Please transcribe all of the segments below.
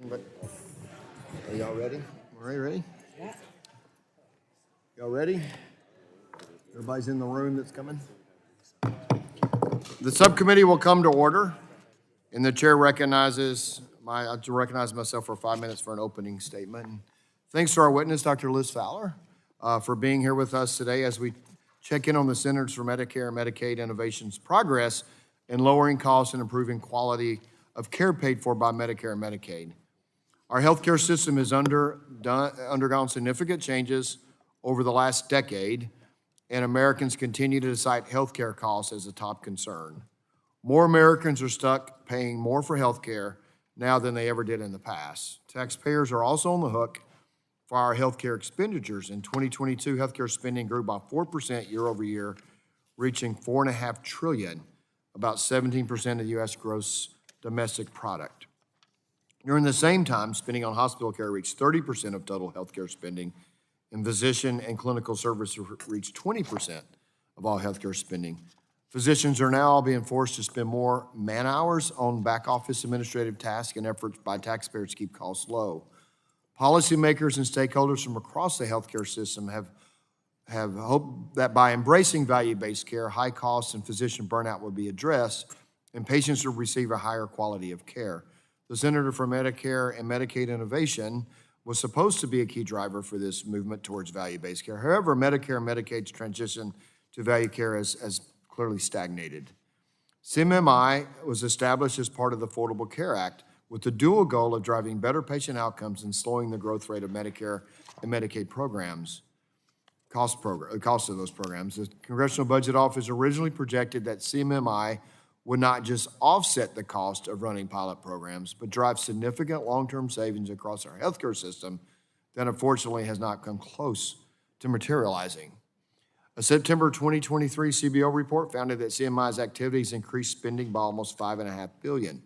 But are y'all ready? Ready? Yeah. Y'all ready? Everybody's in the room that's coming? The subcommittee will come to order, and the chair recognizes I recognize myself for 5 minutes for an opening statement. Thanks to our witness, Dr. Liz Fowler, for being here with us today as we check in on the Centers for Medicare and Medicaid Innovation's progress in lowering costs and improving quality of care paid for by Medicare and Medicaid. Our healthcare system has undergone significant changes over the last decade, and Americans continue to cite healthcare costs as a top concern. More Americans are stuck paying more for healthcare now than they ever did in the past. Taxpayers are also on the hook for our healthcare expenditures. In 2022, healthcare spending grew by 4% year over year, reaching $4.5 trillion, about 17% of the U.S. gross domestic product. During the same time, spending on hospital care reached 30% of total healthcare spending, and physician and clinical services reached 20% of all healthcare spending. Physicians are now being forced to spend more man hours on back office administrative tasks and efforts by taxpayers to keep costs low. Policymakers and stakeholders from across the healthcare system have hoped that by embracing value-based care, high costs and physician burnout will be addressed and patients will receive a higher quality of care. The Center for Medicare and Medicaid Innovation was supposed to be a key driver for this movement towards value-based care. However, Medicare and Medicaid's transition to value care has clearly stagnated. CMMI was established as part of the Affordable Care Act with the dual goal of driving better patient outcomes and slowing the growth rate of Medicare and Medicaid programs, cost of those programs. The Congressional Budget Office originally projected that CMMI would not just offset the cost of running pilot programs, but drive significant long-term savings across our healthcare system that unfortunately has not come close to materializing. A September 2023 CBO report found that CMMI's activities increased spending by almost $5.5 billion.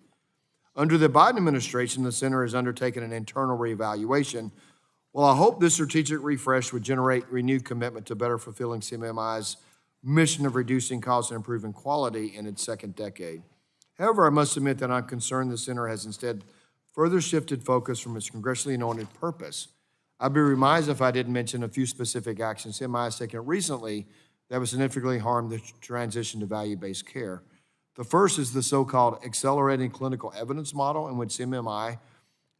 Under the Biden administration, the center has undertaken an internal reevaluation. Well, I hope this strategic refresh would generate renewed commitment to better fulfilling CMMI's mission of reducing costs and improving quality in its second decade. However, I must admit that I'm concerned the center has instead further shifted focus from its congressionally anointed purpose. I'd be remiss if I didn't mention a few specific actions CMMI has taken recently that would significantly harm the transition to value-based care. The first is the so-called accelerating clinical evidence model, in which CMMI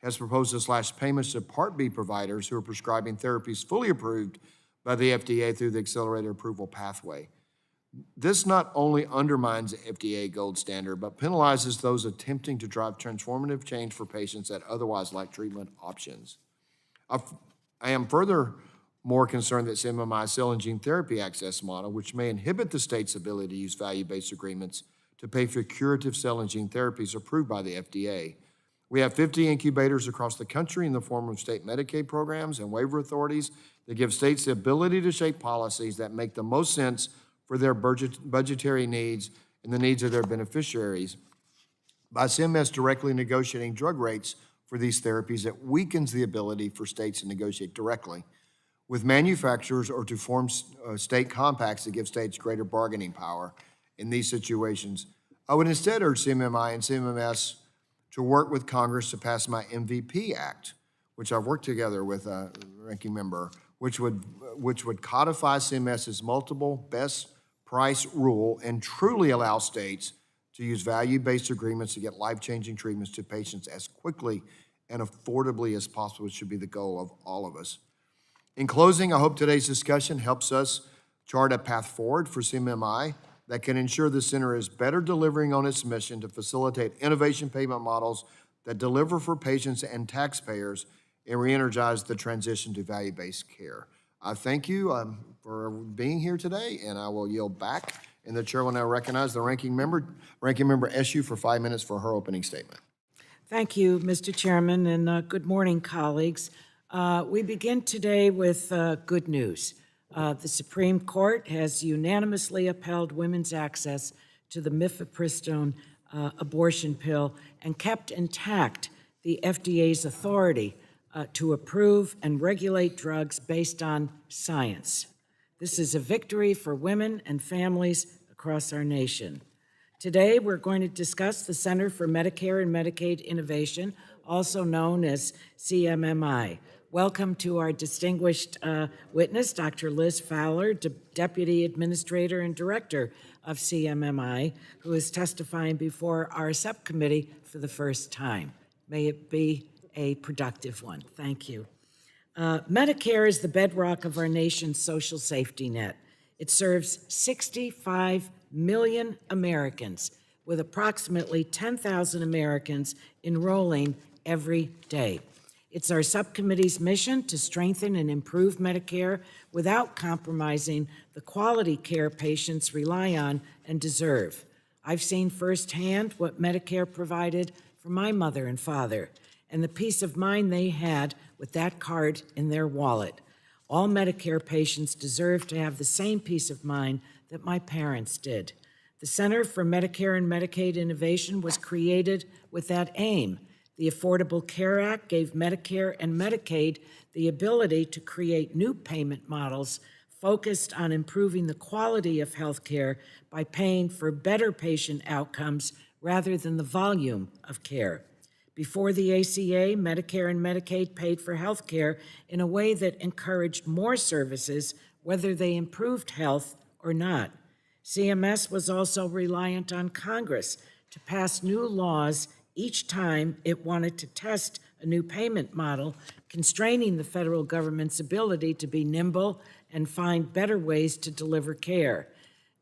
has proposed to slash payments to Part B providers who are prescribing therapies fully approved by the FDA through the accelerated approval pathway. This not only undermines the FDA gold standard, but penalizes those attempting to drive transformative change for patients that otherwise lack treatment options. I am furthermore concerned that CMMI's cell and gene therapy access model, which may inhibit the state's ability to use value-based agreements to pay for curative cell and gene therapies approved by the FDA. We have 50 incubators across the country in the form of state Medicaid programs and waiver authorities that give states the ability to shape policies that make the most sense for their budgetary needs and the needs of their beneficiaries. By CMS directly negotiating drug rates for these therapies, it weakens the ability for states to negotiate directly with manufacturers or to form state compacts that give states greater bargaining power in these situations. I would instead urge CMMI and CMMS to work with Congress to pass my MVP Act, which I've worked together with a ranking member, which would codify CMS's multiple best price rule and truly allow states to use value-based agreements to get life-changing treatments to patients as quickly and affordably as possible, which should be the goal of all of us. In closing, I hope today's discussion helps us chart a path forward for CMMI that can ensure the center is better delivering on its mission to facilitate innovation payment models that deliver for patients and taxpayers and re-energize the transition to value-based care. I thank you for being here today, and I will yield back, and the chair will now recognize the ranking member SU, for 5 minutes for her opening statement. Thank you, Mr. Chairman, and good morning, colleagues. We begin today with good news. The Supreme Court has unanimously upheld women's access to the mifepristone abortion pill and kept intact the FDA's authority to approve and regulate drugs based on science. This is a victory for women and families across our nation. Today, we're going to discuss the Center for Medicare and Medicaid Innovation, also known as CMMI. Welcome to our distinguished witness, Dr. Liz Fowler, Deputy Administrator and Director of CMMI, who is testifying before our subcommittee for the first time. May it be a productive one. Thank you. Medicare is the bedrock of our nation's social safety net. It serves 65 million Americans, with approximately 10,000 Americans enrolling every day. It's our subcommittee's mission to strengthen and improve Medicare without compromising the quality care patients rely on and deserve. I've seen firsthand what Medicare provided for my mother and father, and the peace of mind they had with that card in their wallet. All Medicare patients deserve to have the same peace of mind that my parents did. The Center for Medicare and Medicaid Innovation was created with that aim. The Affordable Care Act gave Medicare and Medicaid the ability to create new payment models focused on improving the quality of health care by paying for better patient outcomes rather than the volume of care. Before the ACA, Medicare and Medicaid paid for health care in a way that encouraged more services, whether they improved health or not. CMS was also reliant on Congress to pass new laws each time it wanted to test a new payment model, constraining the federal government's ability to be nimble and find better ways to deliver care.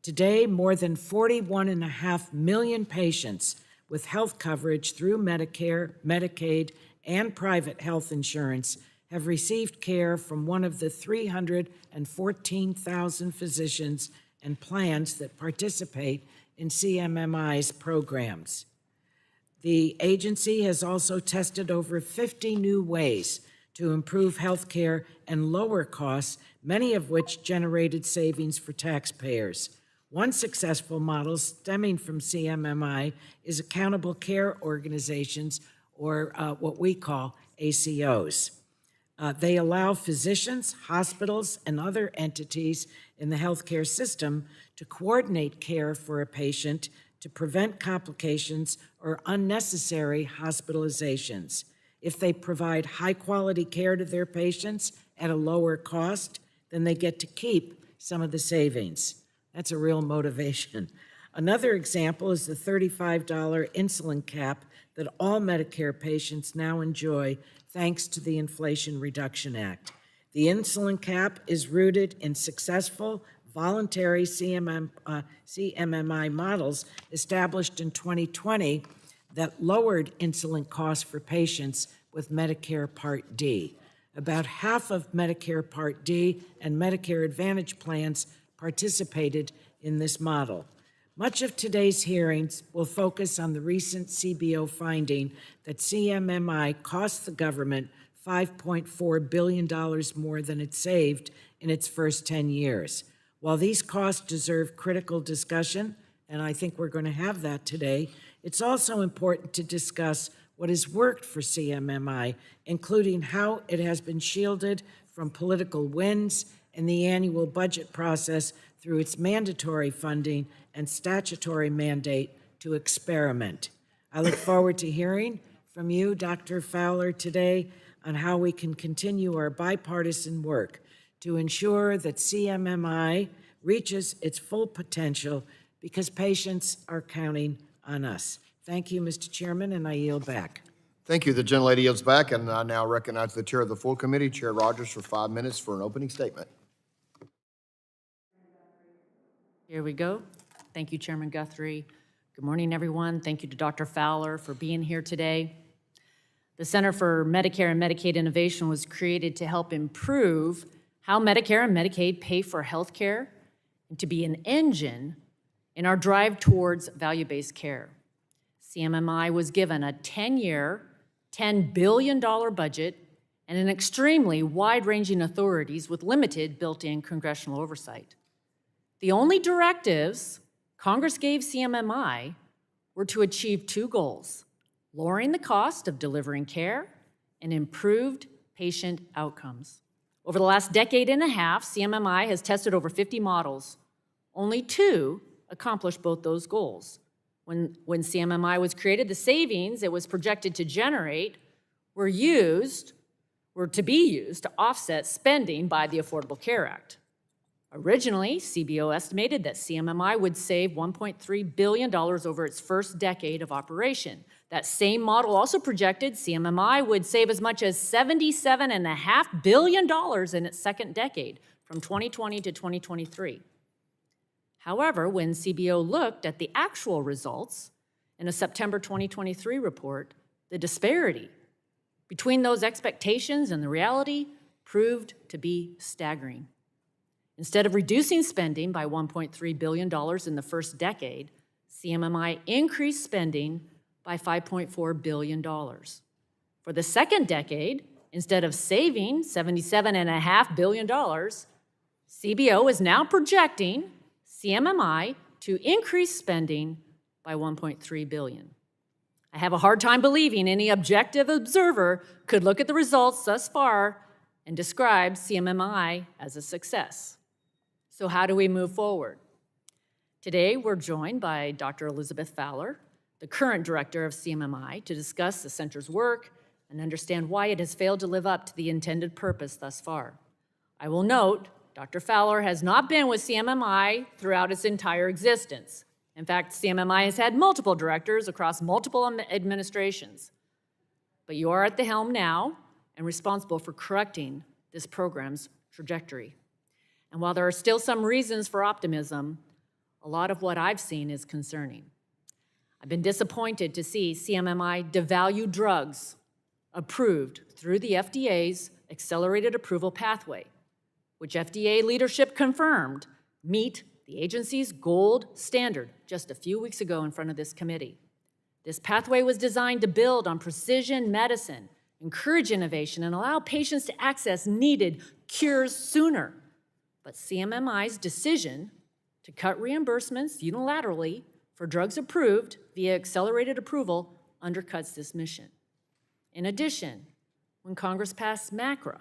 Today, more than 41.5 million patients with health coverage through Medicare, Medicaid, and private health insurance have received care from one of the 314,000 physicians and plans that participate in CMMI's programs. The agency has also tested over 50 new ways to improve health care and lower costs, many of which generated savings for taxpayers. One successful model stemming from CMMI is accountable care organizations, or what we call ACOs. They allow physicians, hospitals, and other entities in the healthcare system to coordinate care for a patient to prevent complications or unnecessary hospitalizations. If they provide high-quality care to their patients at a lower cost, then they get to keep some of the savings. That's a real motivation. Another example is the $35 insulin cap that all Medicare patients now enjoy thanks to the Inflation Reduction Act. The insulin cap is rooted in successful voluntary CMMI models established in 2020 that lowered insulin costs for patients with Medicare Part D. About half of Medicare Part D and Medicare Advantage plans participated in this model. Much of today's hearings will focus on the recent CBO finding that CMMI cost the government $5.4 billion more than it saved in its first 10 years. While these costs deserve critical discussion, and I think we're going to have that today, it's also important to discuss what has worked for CMMI, including how it has been shielded from political winds and the annual budget process through its mandatory funding and statutory mandate to experiment. I look forward to hearing from you, Dr. Fowler, today on how we can continue our bipartisan work to ensure that CMMI reaches its full potential because patients are counting on us. Thank you, Mr. Chairman, and I yield back. Thank you. The gentlelady yields back, and I now recognize the chair of the full committee, Chair Rogers, for 5 minutes for an opening statement. Here we go. Thank you, Chairman Guthrie. Good morning, everyone. Thank you to Dr. Fowler for being here today. The Center for Medicare and Medicaid Innovation was created to help improve how Medicare and Medicaid pay for health care and to be an engine in our drive towards value-based care. CMMI was given a 10-year, $10 billion budget and an extremely wide-ranging authorities with limited built-in congressional oversight. The only directives Congress gave CMMI were to achieve two goals: lowering the cost of delivering care and improved patient outcomes. Over the last decade and a half, CMMI has tested over 50 models. Only 2 accomplished both those goals. When CMMI was created, the savings it was projected to generate were to be used to offset spending by the Affordable Care Act. Originally, CBO estimated that CMMI would save $1.3 billion over its first decade of operation. That same model also projected CMMI would save as much as $77.5 billion in its second decade, from 2020 to 2023. However, when CBO looked at the actual results in a September 2023 report, the disparity between those expectations and the reality proved to be staggering. Instead of reducing spending by $1.3 billion in the first decade, CMMI increased spending by $5.4 billion. For the second decade, instead of saving $77.5 billion, CBO is now projecting CMMI to increase spending by $1.3 billion. I have a hard time believing any objective observer could look at the results thus far and describe CMMI as a success. So how do we move forward? Today, we're joined by Dr. Elizabeth Fowler, the current director of CMMI, to discuss the center's work and understand why it has failed to live up to the intended purpose thus far. I will note, Dr. Fowler has not been with CMMI throughout its entire existence. In fact, CMMI has had multiple directors across multiple administrations. But you are at the helm now and responsible for correcting this program's trajectory. And while there are still some reasons for optimism, a lot of what I've seen is concerning. I've been disappointed to see CMMI devalue drugs approved through the FDA's accelerated approval pathway, which FDA leadership confirmed meet the agency's gold standard just a few weeks ago in front of this committee. This pathway was designed to build on precision medicine, encourage innovation, and allow patients to access needed cures sooner. But CMMI's decision to cut reimbursements unilaterally for drugs approved via accelerated approval undercuts this mission. In addition, when Congress passed MACRA,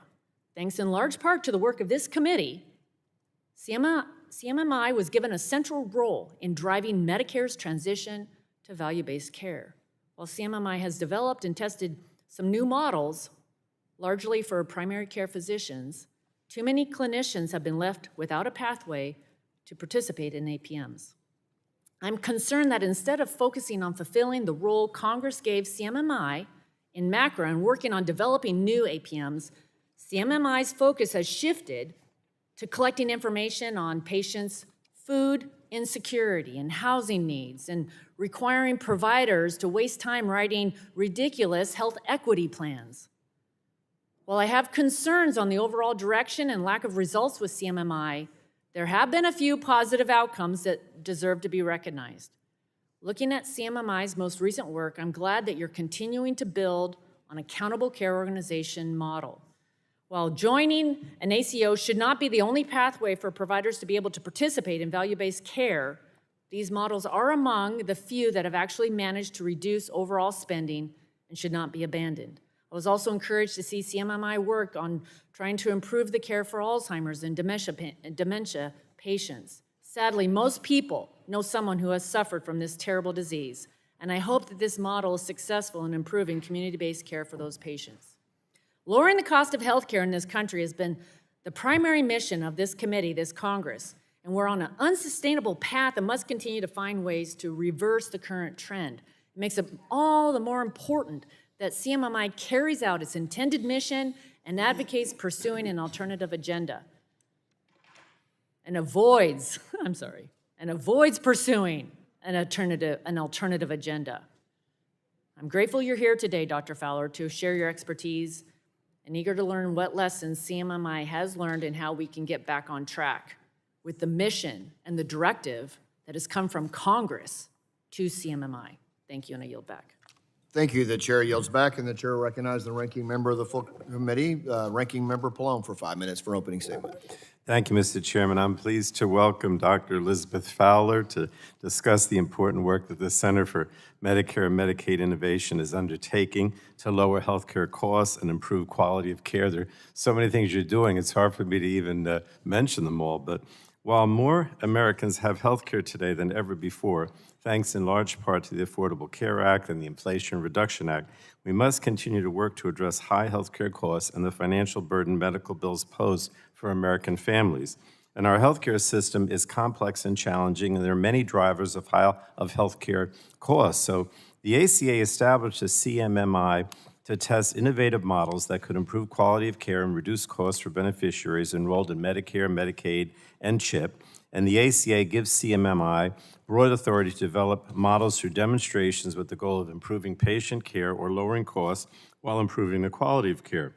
thanks in large part to the work of this committee, CMMI was given a central role in driving Medicare's transition to value-based care. While CMMI has developed and tested some new models, largely for primary care physicians, too many clinicians have been left without a pathway to participate in APMs. I'm concerned that instead of focusing on fulfilling the role Congress gave CMMI in MACRA and working on developing new APMs, CMMI's focus has shifted to collecting information on patients' food insecurity and housing needs, and requiring providers to waste time writing ridiculous health equity plans. While I have concerns on the overall direction and lack of results with CMMI, there have been a few positive outcomes that deserve to be recognized. Looking at CMMI's most recent work, I'm glad that you're continuing to build on accountable care organization model. While joining an ACO should not be the only pathway for providers to be able to participate in value-based care, these models are among the few that have actually managed to reduce overall spending and should not be abandoned. I was also encouraged to see CMMI work on trying to improve the care for Alzheimer's and dementia patients. Sadly, most people know someone who has suffered from this terrible disease, and I hope that this model is successful in improving community-based care for those patients. Lowering the cost of health care in this country has been the primary mission of this committee, this Congress, and we're on an unsustainable path and must continue to find ways to reverse the current trend. It makes it all the more important that CMMI carries out its intended mission and advocates pursuing an alternative agenda and avoids pursuing an alternative agenda. I'm grateful you're here today, Dr. Fowler, to share your expertise and eager to learn what lessons CMMI has learned and how we can get back on track with the mission and the directive that has come from Congress to CMMI. Thank you, and I yield back. Thank you. The chair yields back, and the chair recognizes the ranking member of the full committee, Ranking Member Pallone, for 5 minutes for opening statement. Thank you, Mr. Chairman. I'm pleased to welcome Dr. Elizabeth Fowler to discuss the important work that the Center for Medicare and Medicaid Innovation is undertaking to lower healthcare costs and improve quality of care. There are so many things you're doing, it's hard for me to even mention them all, but While more Americans have health care today than ever before, thanks in large part to the Affordable Care Act and the Inflation Reduction Act, we must continue to work to address high health care costs and the financial burden medical bills pose for American families. And our healthcare system is complex and challenging, and there are many drivers of healthcare costs. So the ACA established a CMMI to test innovative models that could improve quality of care and reduce costs for beneficiaries enrolled in Medicare, Medicaid, and CHIP. And the ACA gives CMMI broad authority to develop models through demonstrations with the goal of improving patient care or lowering costs while improving the quality of care.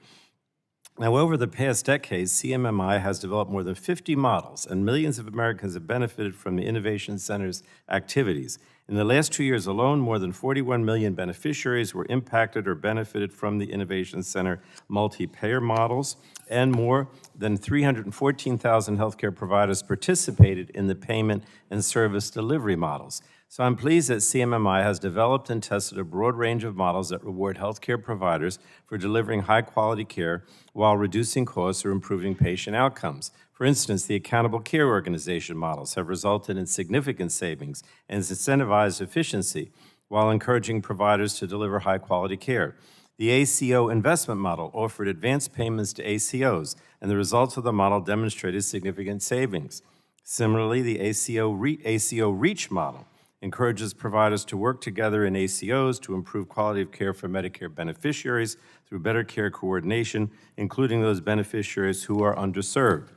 Now, over the past decades, CMMI has developed more than 50 models, and millions of Americans have benefited from the Innovation Center's activities. In the last 2 years alone, more than 41 million beneficiaries were impacted or benefited from the Innovation Center multi-payer models, and more than 314,000 healthcare providers participated in the payment and service delivery models. So I'm pleased that CMMI has developed and tested a broad range of models that reward healthcare providers for delivering high-quality care while reducing costs or improving patient outcomes. For instance, the accountable care organization models have resulted in significant savings and incentivized efficiency while encouraging providers to deliver high-quality care. The ACO investment model offered advanced payments to ACOs, and the results of the model demonstrated significant savings. Similarly, the ACO REACH model encourages providers to work together in ACOs to improve quality of care for Medicare beneficiaries through better care coordination, including those beneficiaries who are underserved.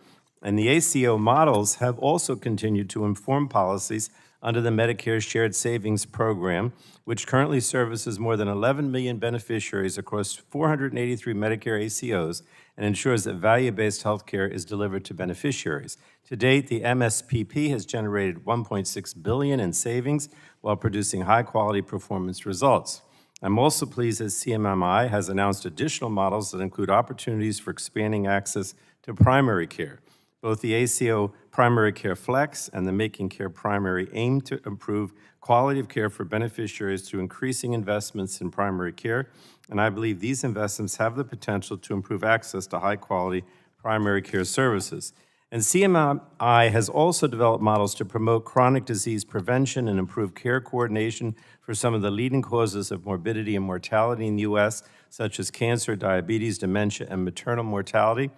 And the ACO models have also continued to inform policies under the Medicare Shared Savings Program, which currently services more than 11 million beneficiaries across 483 Medicare ACOs and ensures that value-based health care is delivered to beneficiaries. To date, the MSPP has generated $1.6 billion in savings while producing high-quality performance results. I'm also pleased that CMMI has announced additional models that include opportunities for expanding access to primary care. Both the ACO Primary Care Flex and the Making Care Primary aim to improve quality of care for beneficiaries through increasing investments in primary care, and I believe these investments have the potential to improve access to high-quality primary care services. And CMMI has also developed models to promote chronic disease prevention and improve care coordination for some of the leading causes of morbidity and mortality in the U.S., such as cancer, diabetes, dementia, and maternal mortality.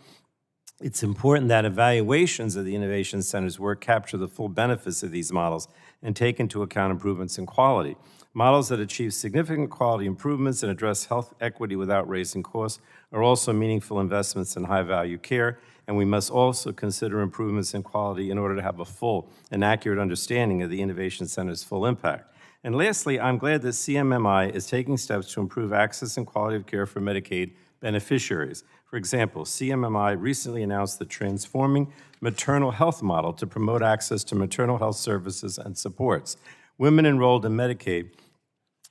It's important that evaluations of the Innovation Center's work capture the full benefits of these models and take into account improvements in quality. Models that achieve significant quality improvements and address health equity without raising costs are also meaningful investments in high-value care, and we must also consider improvements in quality in order to have a full and accurate understanding of the Innovation Center's full impact. And lastly, I'm glad that CMMI is taking steps to improve access and quality of care for Medicaid beneficiaries. For example, CMMI recently announced the Transforming Maternal Health model to promote access to maternal health services and supports. Women enrolled in Medicaid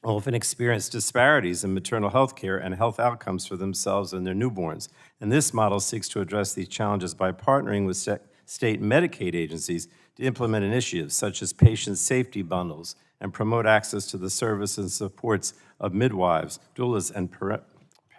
often experience disparities in maternal health care and health outcomes for themselves and their newborns. And this model seeks to address these challenges by partnering with state Medicaid agencies to implement initiatives such as patient safety bundles and promote access to the services and supports of midwives, doulas, and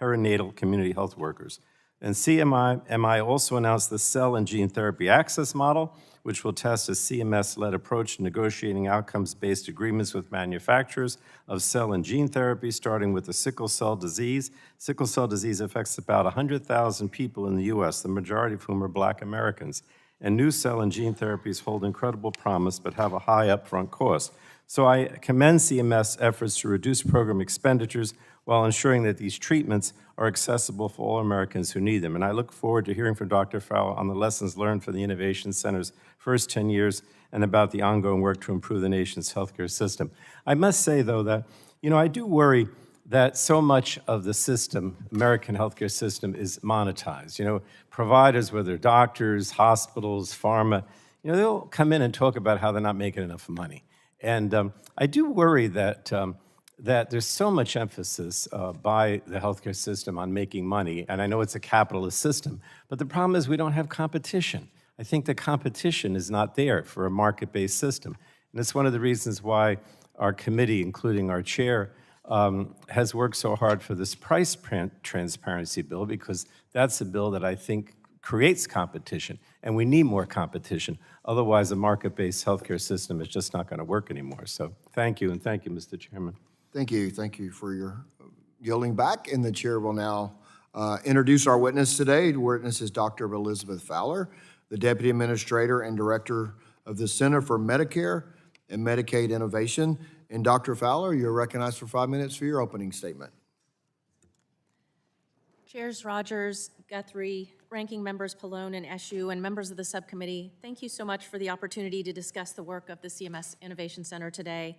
perinatal community health workers. And CMMI also announced the Cell and Gene Therapy Access Model, which will test a CMS-led approach to negotiating outcomes-based agreements with manufacturers of cell and gene therapy, starting with the sickle cell disease. Sickle cell disease affects about 100,000 people in the U.S., the majority of whom are Black Americans. And new cell and gene therapies hold incredible promise but have a high upfront cost. So I commend CMS efforts to reduce program expenditures while ensuring that these treatments are accessible for all Americans who need them. And I look forward to hearing from Dr. Fowler on the lessons learned from the Innovation Center's first 10 years and about the ongoing work to improve the nation's healthcare system. I must say, though, that, I do worry that so much of the system, American healthcare system, is monetized. Providers, whether doctors, hospitals, pharma, they'll come in and talk about how they're not making enough money. And I do worry that there's so much emphasis by the healthcare system on making money, and I know it's a capitalist system, but the problem is we don't have competition. I think the competition is not there for a market-based system. And it's one of the reasons why our committee, including our chair, has worked so hard for this price transparency bill, because that's a bill that I think creates competition, and we need more competition. Otherwise, a market-based healthcare system is just not going to work anymore. So thank you, and thank you, Mr. Chairman. Thank you. Thank you for your yielding back. And the chair will now introduce our witness today. The witness is Dr. Elizabeth Fowler, the Deputy Administrator and Director of the Center for Medicare and Medicaid Innovation. And Dr. Fowler, you're recognized for 5 minutes for your opening statement. Chairs Rogers, Guthrie, Ranking Members Pallone and Eshoo, and members of the subcommittee, thank you so much for the opportunity to discuss the work of the CMS Innovation Center today.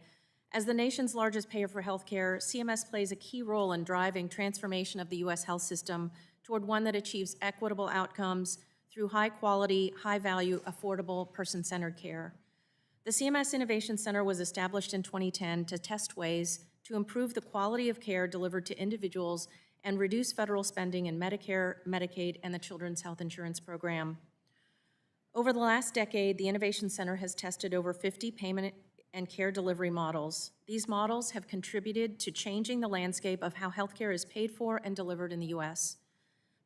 As the nation's largest payer for healthcare, CMS plays a key role in driving transformation of the U.S. health system toward one that achieves equitable outcomes through high-quality, high-value, affordable, person-centered care. The CMS Innovation Center was established in 2010 to test ways to improve the quality of care delivered to individuals and reduce federal spending in Medicare, Medicaid, and the Children's Health Insurance Program. Over the last decade, the Innovation Center has tested over 50 payment and care delivery models. These models have contributed to changing the landscape of how healthcare is paid for and delivered in the U.S.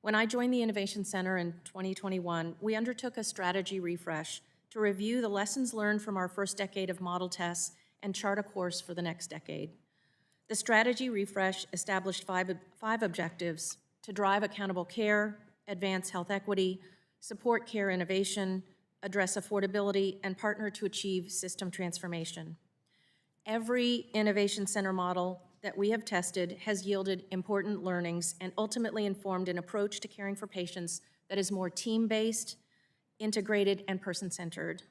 When I joined the Innovation Center in 2021, we undertook a strategy refresh to review the lessons learned from our first decade of model tests and chart a course for the next decade. The strategy refresh established five objectives: to drive accountable care, advance health equity, support care innovation, address affordability, and partner to achieve system transformation. Every Innovation Center model that we have tested has yielded important learnings and ultimately informed an approach to caring for patients that is more team-based, integrated, and person-centered.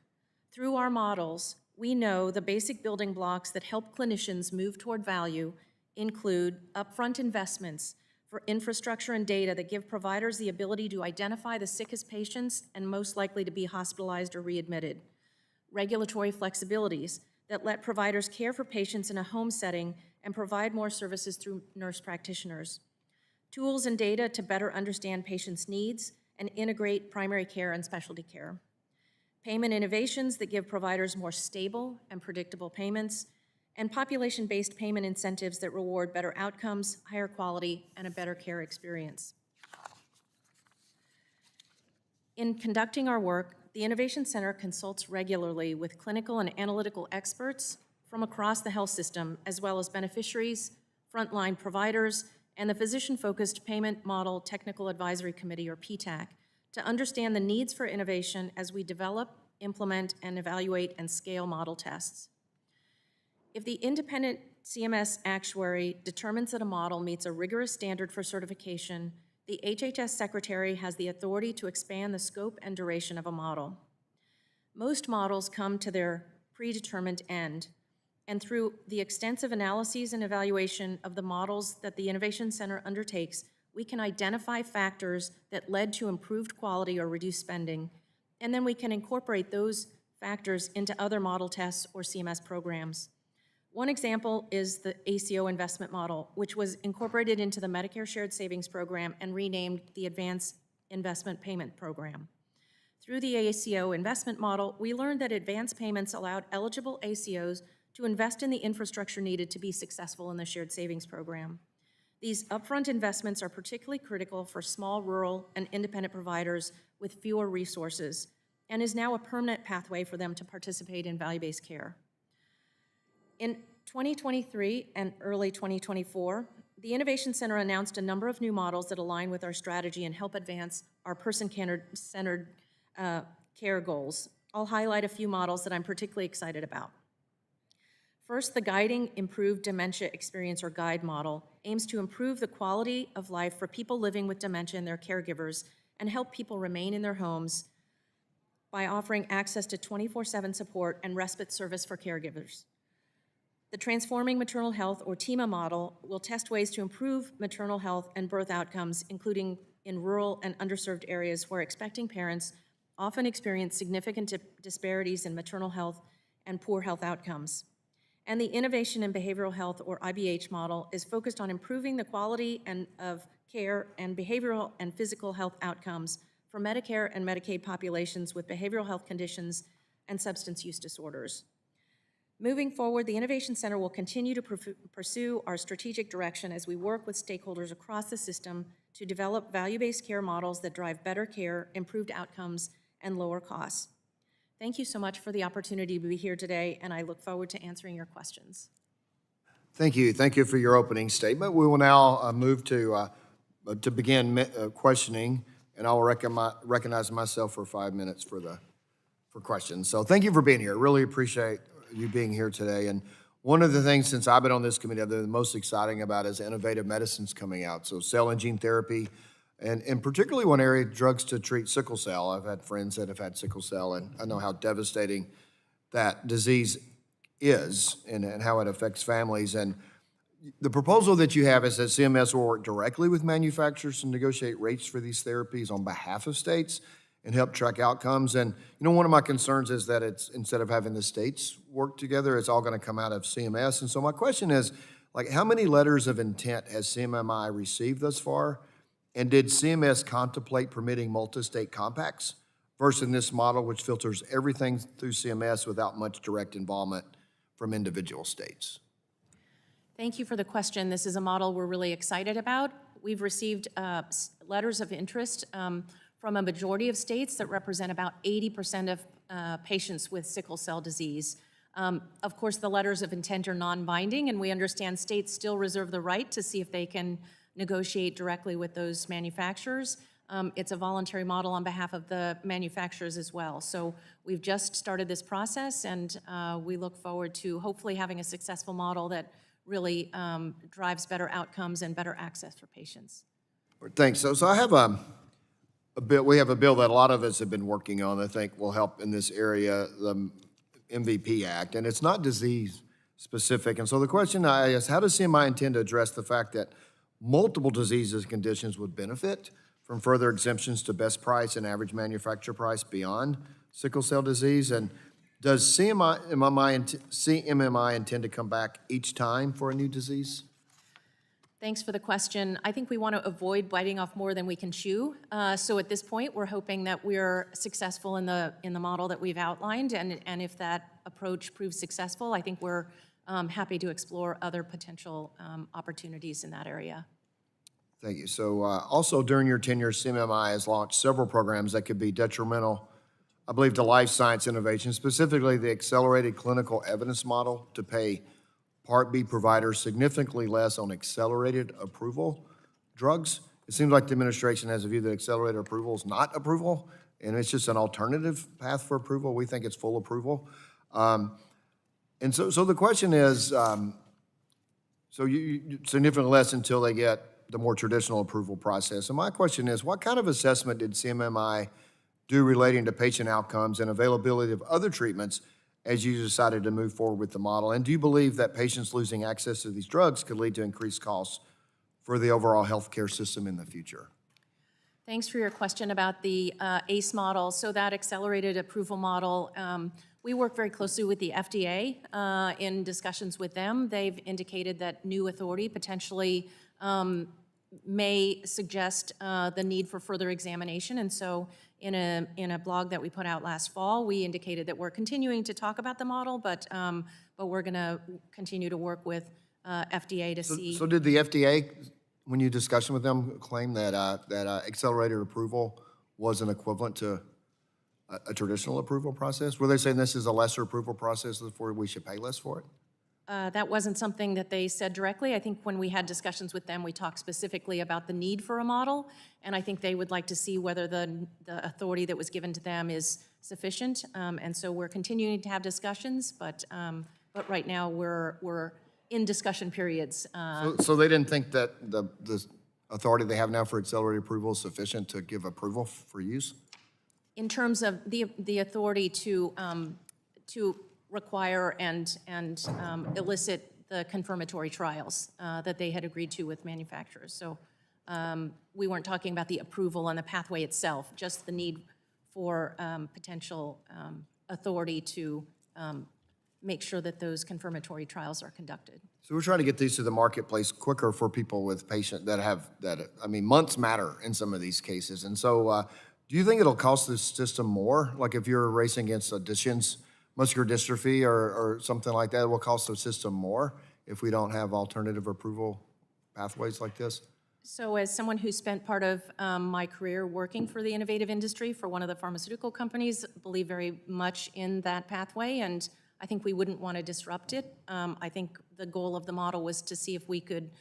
Through our models, we know the basic building blocks that help clinicians move toward value include upfront investments for infrastructure and data that give providers the ability to identify the sickest patients and most likely to be hospitalized or readmitted, regulatory flexibilities that let providers care for patients in a home setting and provide more services through nurse practitioners, tools and data to better understand patients' needs and integrate primary care and specialty care, payment innovations that give providers more stable and predictable payments, and population-based payment incentives that reward better outcomes, higher quality, and a better care experience. In conducting our work, the Innovation Center consults regularly with clinical and analytical experts from across the health system, as well as beneficiaries, frontline providers, and the Physician-Focused Payment Model Technical Advisory Committee, or PTAC, to understand the needs for innovation as we develop, implement, and evaluate and scale model tests. If the independent CMS actuary determines that a model meets a rigorous standard for certification, the HHS Secretary has the authority to expand the scope and duration of a model. Most models come to their predetermined end, and through the extensive analyses and evaluation of the models that the Innovation Center undertakes, we can identify factors that led to improved quality or reduced spending, and then we can incorporate those factors into other model tests or CMS programs. One example is the ACO investment model, which was incorporated into the Medicare Shared Savings Program and renamed the Advanced Investment Payment Program. Through the ACO investment model, we learned that advance payments allowed eligible ACOs to invest in the infrastructure needed to be successful in the Shared Savings Program. These upfront investments are particularly critical for small, rural, and independent providers with fewer resources, and is now a permanent pathway for them to participate in value-based care. In 2023 and early 2024, the Innovation Center announced a number of new models that align with our strategy and help advance our person-centered care goals. I'll highlight a few models that I'm particularly excited about. First, the Guiding Improved Dementia Experience, or GUIDE model, aims to improve the quality of life for people living with dementia and their caregivers and help people remain in their homes by offering access to 24/7 support and respite service for caregivers. The Transforming Maternal Health, or TMA model, will test ways to improve maternal health and birth outcomes, including in rural and underserved areas where expecting parents often experience significant disparities in maternal health and poor health outcomes. And the Innovation in Behavioral Health, or IBH model, is focused on improving the quality of care and behavioral and physical health outcomes for Medicare and Medicaid populations with behavioral health conditions and substance use disorders. Moving forward, the Innovation Center will continue to pursue our strategic direction as we work with stakeholders across the system to develop value-based care models that drive better care, improved outcomes, and lower costs. Thank you so much for the opportunity to be here today, and I look forward to answering your questions. Thank you. Thank you for your opening statement. We will now move to begin questioning, and I will recognize myself for 5 minutes for questions. So thank you for being here. Really appreciate you being here today. And one of the things, since I've been on this committee, the most exciting about is innovative medicines coming out. So cell and gene therapy, and particularly one area, drugs to treat sickle cell. I've had friends that have had sickle cell, and I know how devastating that disease is and how it affects families. And the proposal that you have is that CMS will work directly with manufacturers to negotiate rates for these therapies on behalf of states and help track outcomes. And, one of my concerns is that it's, instead of having the states work together, it's all going to come out of CMS. And so my question is, how many letters of intent has CMMI received thus far? And did CMS contemplate permitting multi-state compacts versus this model, which filters everything through CMS without much direct involvement from individual states? Thank you for the question. This is a model we're really excited about. We've received letters of interest from a majority of states that represent about 80% of patients with sickle cell disease. Of course, the letters of intent are non-binding, and we understand states still reserve the right to see if they can negotiate directly with those manufacturers. It's a voluntary model on behalf of the manufacturers as well. So we've just started this process, and we look forward to hopefully having a successful model that really drives better outcomes and better access for patients. Thanks. So I have a bill. We have a bill that a lot of us have been working on. I think will help in this area, the MVP Act, and it's not disease specific. And so the question I ask: how does CMI intend to address the fact that multiple diseases and conditions would benefit from further exemptions to best price and average manufacturer price beyond sickle cell disease? And does CMMI intend to come back each time for a new disease? Thanks for the question. I think we want to avoid biting off more than we can chew. So at this point, we're hoping that we're successful in the model that we've outlined, and if that approach proves successful, I think we're happy to explore other potential opportunities in that area. Thank you. So also during your tenure, CMMI has launched several programs that could be detrimental, I believe, to life science innovation, specifically the accelerated clinical evidence model to pay Part B providers significantly less on accelerated approval drugs. It seems like the administration has a view that accelerated approval is not approval, and it's just an alternative path for approval. We think it's full approval. And so the question is, so you significantly less until they get the more traditional approval process. And my question is, what kind of assessment did CMMI do relating to patient outcomes and availability of other treatments as you decided to move forward with the model? And do you believe that patients losing access to these drugs could lead to increased costs for the overall healthcare system in the future? Thanks for your question about the ACE model. So that accelerated approval model, we work very closely with the FDA in discussions with them. They've indicated that new authority potentially may suggest the need for further examination. And so in a blog that we put out last fall, we indicated that we're continuing to talk about the model, but we're going to continue to work with FDA to see. So did the FDA, when you discussed with them, claim that accelerated approval wasn't equivalent to a traditional approval process? Were they saying this is a lesser approval process, therefore we should pay less for it? That wasn't something that they said directly. I think when we had discussions with them, we talked specifically about the need for a model, and I think they would like to see whether the authority that was given to them is sufficient. And so we're continuing to have discussions, but right now we're in discussion periods. So they didn't think that the authority they have now for accelerated approval is sufficient to give approval for use? In terms of the authority to require and elicit the confirmatory trials that they had agreed to with manufacturers. So we weren't talking about the approval and the pathway itself, just the need for potential authority to make sure that those confirmatory trials are conducted. So we're trying to get these to the marketplace quicker for people with patients months matter in some of these cases. And so do you think it'll cost the system more? Like if you're racing against Duchenne's muscular dystrophy or something like that, it will cost the system more if we don't have alternative approval pathways like this? So as someone who spent part of my career working for the innovative industry for one of the pharmaceutical companies, believe very much in that pathway, and I think we wouldn't want to disrupt it. I think the goal of the model was to see if we could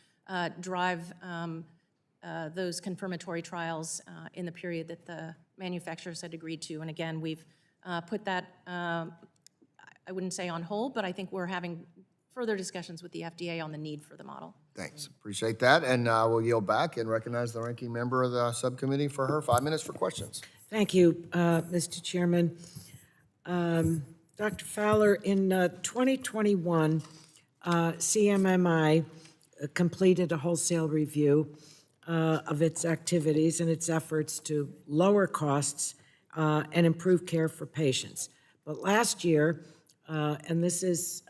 drive those confirmatory trials in the period that the manufacturers had agreed to. And again, we've put that, I wouldn't say on hold, but I think we're having further discussions with the FDA on the need for the model. Thanks, appreciate that, and I will yield back and recognize the ranking member of the subcommittee for her 5 minutes for questions. Thank you, Mr. Chairman. Dr. Fowler, in 2021, CMMI completed a wholesale review of its activities and its efforts to lower costs and improve care for patients. But last year, and this is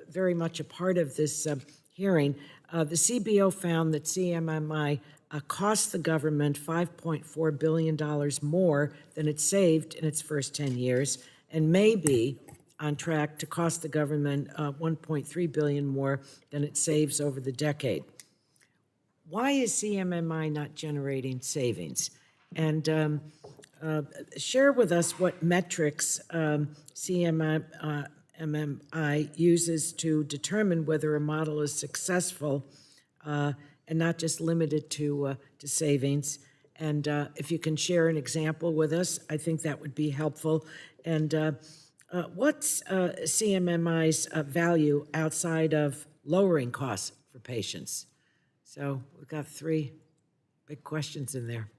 very much a part of this hearing, the CBO found that CMMI cost the government $5.4 billion more than it saved in its first 10 years, and may be on track to cost the government $1.3 billion more than it saves over the decade. Why is CMMI not generating savings? And share with us what metrics CMMI uses to determine whether a model is successful and not just limited to savings. And if you can share an example with us, I think that would be helpful. And what's CMMI's value outside of lowering costs for patients? So we've got 3 big questions in there.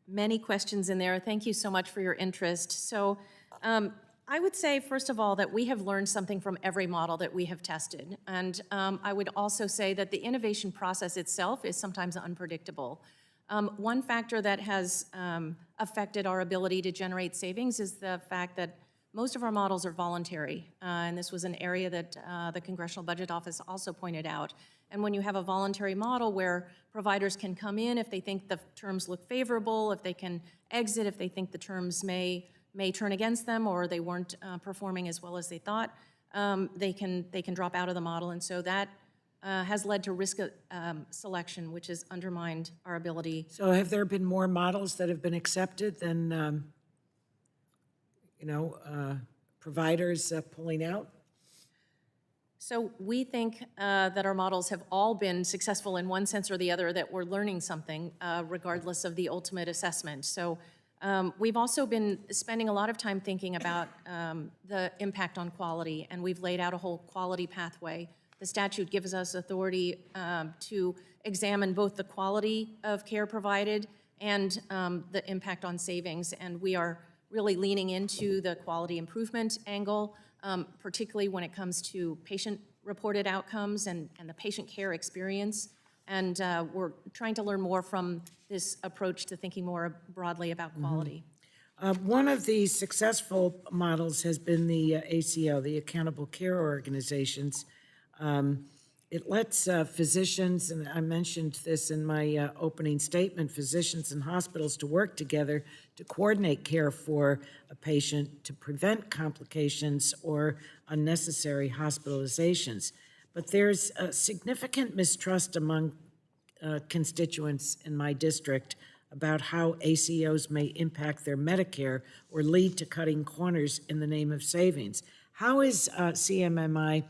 Many questions in there. Thank you so much for your interest. So I would say, first of all, that we have learned something from every model that we have tested. And I would also say that the innovation process itself is sometimes unpredictable. One factor that has affected our ability to generate savings is the fact that most of our models are voluntary. And this was an area that the Congressional Budget Office also pointed out. And when you have a voluntary model where providers can come in if they think the terms look favorable, if they can exit, if they think the terms may turn against them or they weren't performing as well as they thought, they can drop out of the model. And so that has led to risk selection, which has undermined our ability. So have there been more models that have been accepted than, providers pulling out? So we think that our models have all been successful in one sense or the other, that we're learning something regardless of the ultimate assessment. So we've also been spending a lot of time thinking about the impact on quality, and we've laid out a whole quality pathway. The statute gives us authority to examine both the quality of care provided and the impact on savings, and we are really leaning into the quality improvement angle, particularly when it comes to patient-reported outcomes and the patient care experience. And we're trying to learn more from this approach to thinking more broadly about quality. One of the successful models has been the ACO, the Accountable Care Organizations. It lets physicians, and I mentioned this in my opening statement, physicians and hospitals to work together to coordinate care for a patient to prevent complications or unnecessary hospitalizations. But there's a significant mistrust among constituents in my district about how ACOs may impact their Medicare or lead to cutting corners in the name of savings. How is CMMI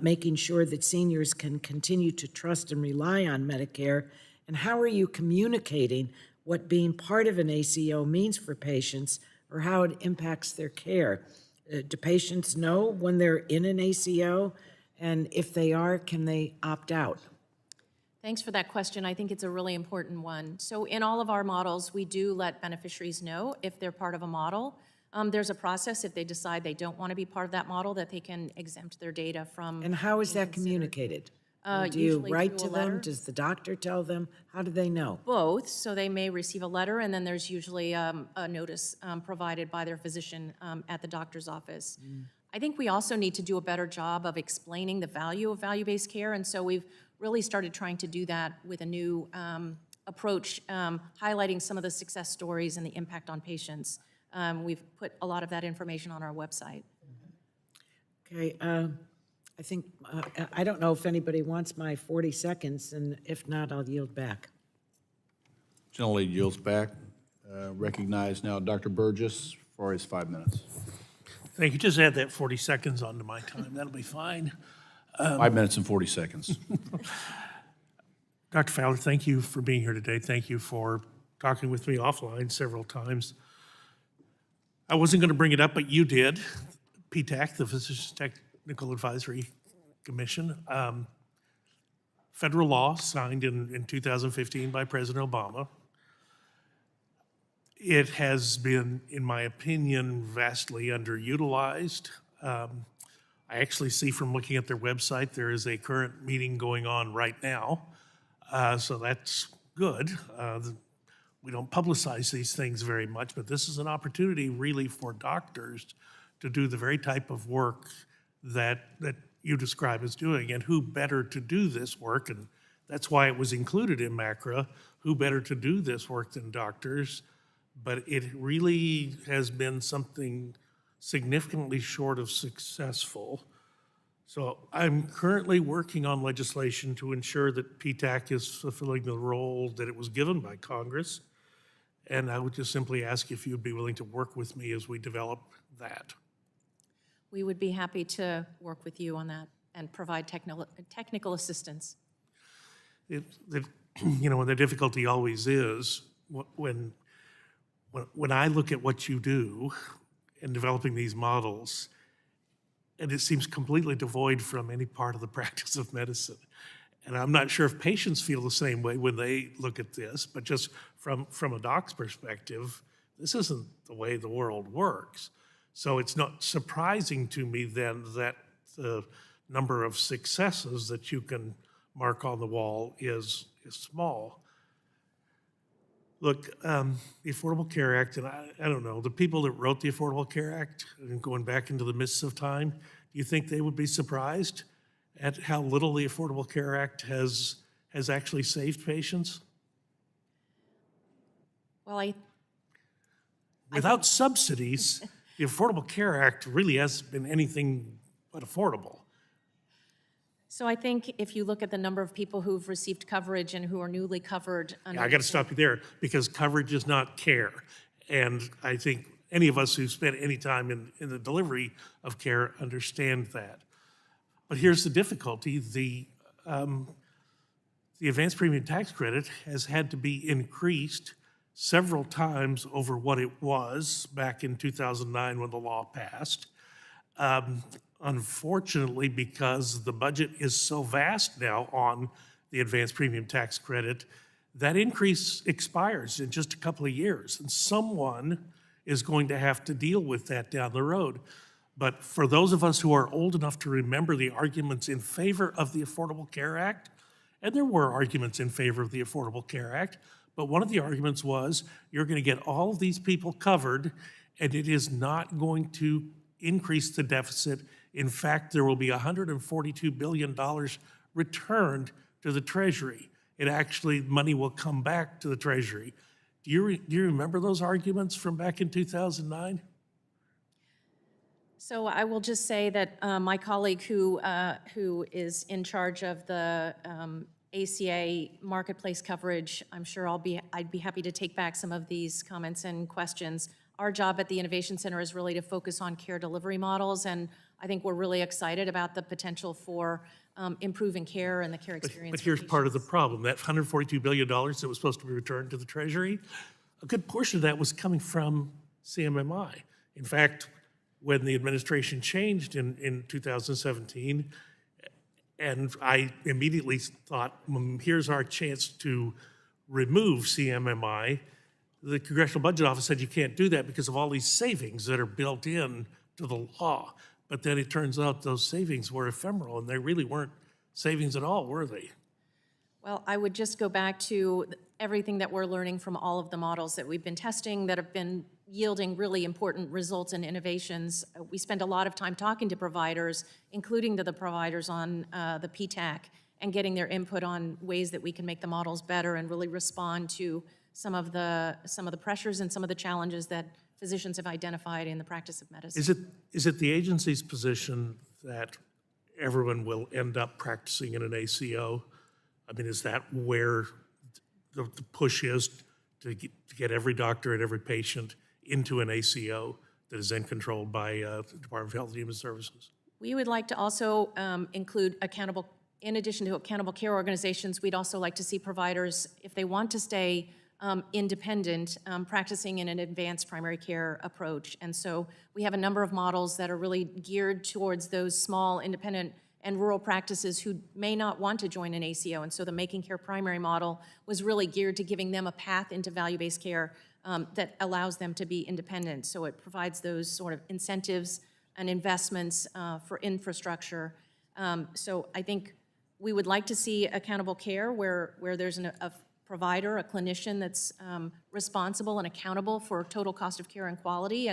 making sure that seniors can continue to trust and rely on Medicare? And how are you communicating what being part of an ACO means for patients or how it impacts their care? Do patients know when they're in an ACO? And if they are, can they opt out? Thanks for that question. I think it's a really important one. So in all of our models, we do let beneficiaries know if they're part of a model. There's a process if they decide they don't want to be part of that model that they can exempt their data from. And how is that communicated? Do you Usually write through to a letter. them? Does the doctor tell them? How do they know? Both, so they may receive a letter, and then there's usually a notice provided by their physician at the doctor's office. I think we also need to do a better job of explaining the value of value-based care, and so we've really started trying to do that with a new approach, highlighting some of the success stories and the impact on patients. We've put a lot of that information on our website. Okay, I think, I don't know if anybody wants my 40 seconds, and if not, I'll yield back. Gentlelady yields back. Recognize now Dr. Burgess for his 5 minutes. Thank you. Just add that 40 seconds onto my time. That'll be fine. 5 minutes and 40 seconds. Dr. Fowler, thank you for being here today. Thank you for talking with me offline several times. I wasn't going to bring it up, but you did. PTAC, the Physicians Technical Advisory Commission, federal law signed in 2015 by President Obama. It has been, in my opinion, vastly underutilized. I actually see from looking at their website, there is a current meeting going on right now. So that's good. We don't publicize these things very much, but this is an opportunity really for doctors to do the very type of work that you describe as doing. And who better to do this work? And that's why it was included in MACRA. Who better to do this work than doctors? But it really has been something significantly short of successful. So I'm currently working on legislation to ensure that PTAC is fulfilling the role that it was given by Congress. And I would just simply ask if you'd be willing to work with me as we develop that. We would be happy to work with you on that and provide technical assistance. The difficulty always is when I look at what you do in developing these models, and it seems completely devoid from any part of the practice of medicine. And I'm not sure if patients feel the same way when they look at this, but just from a doc's perspective, this isn't the way the world works. So it's not surprising to me then that the number of successes that you can mark on the wall is small. Look, the Affordable Care Act, and I don't know, the people that wrote the Affordable Care Act, and going back into the mists of time, do you think they would be surprised at how little the Affordable Care Act has actually saved patients? Well, Without subsidies, the Affordable Care Act really hasn't been anything but affordable. So I think if you look at the number of people who've received coverage and who are newly covered under. I got to stop you there because coverage is not care. And I think any of us who spent any time in the delivery of care understand that. But here's the difficulty. The advanced premium tax credit has had to be increased several times over what it was back in 2009 when the law passed. Unfortunately, because the budget is so vast now on the advanced premium tax credit, that increase expires in just a couple of years, and someone is going to have to deal with that down the road. But for those of us who are old enough to remember the arguments in favor of the Affordable Care Act, and there were arguments in favor of the Affordable Care Act, but one of the arguments was you're going to get all of these people covered, and it is not going to increase the deficit. In fact, there will be $142 billion returned to the Treasury. It actually, money will come back to the Treasury. Do you remember those arguments from back in 2009? So I will just say that my colleague who is in charge of the ACA marketplace coverage, I'm sure I'd be happy to take back some of these comments and questions. Our job at the Innovation Center is really to focus on care delivery models, and I think we're really excited about the potential for improving care and the care experience. But here's part of the problem. That $142 billion that was supposed to be returned to the Treasury, a good portion of that was coming from CMMI. In fact, when the administration changed in 2017, and I immediately thought, here's our chance to remove CMMI, the Congressional Budget Office said you can't do that because of all these savings that are built in to the law. But then it turns out those savings were ephemeral, and they really weren't savings at all, were they? Well, I would just go back to everything that we're learning from all of the models that we've been testing that have been yielding really important results and innovations. We spend a lot of time talking to providers, including to the providers on the PTAC, and getting their input on ways that we can make the models better and really respond to some of the pressures and some of the challenges that physicians have identified in the practice of medicine. Is it the agency's position that everyone will end up practicing in an ACO? I mean, is that where the push is to get every doctor and every patient into an ACO that is then controlled by the Department of Health and Human Services. We would like to also include in addition to accountable care organizations, we'd also like to see providers, if they want to stay independent, practicing in an advanced primary care approach. And so we have a number of models that are really geared towards those small, independent, and rural practices who may not want to join an ACO. And so the Making Care Primary model was really geared to giving them a path into value-based care that allows them to be independent. So it provides those sort of incentives and investments for infrastructure. So I think we would like to see accountable care where there's a provider, a clinician that's responsible and accountable for total cost of care and quality,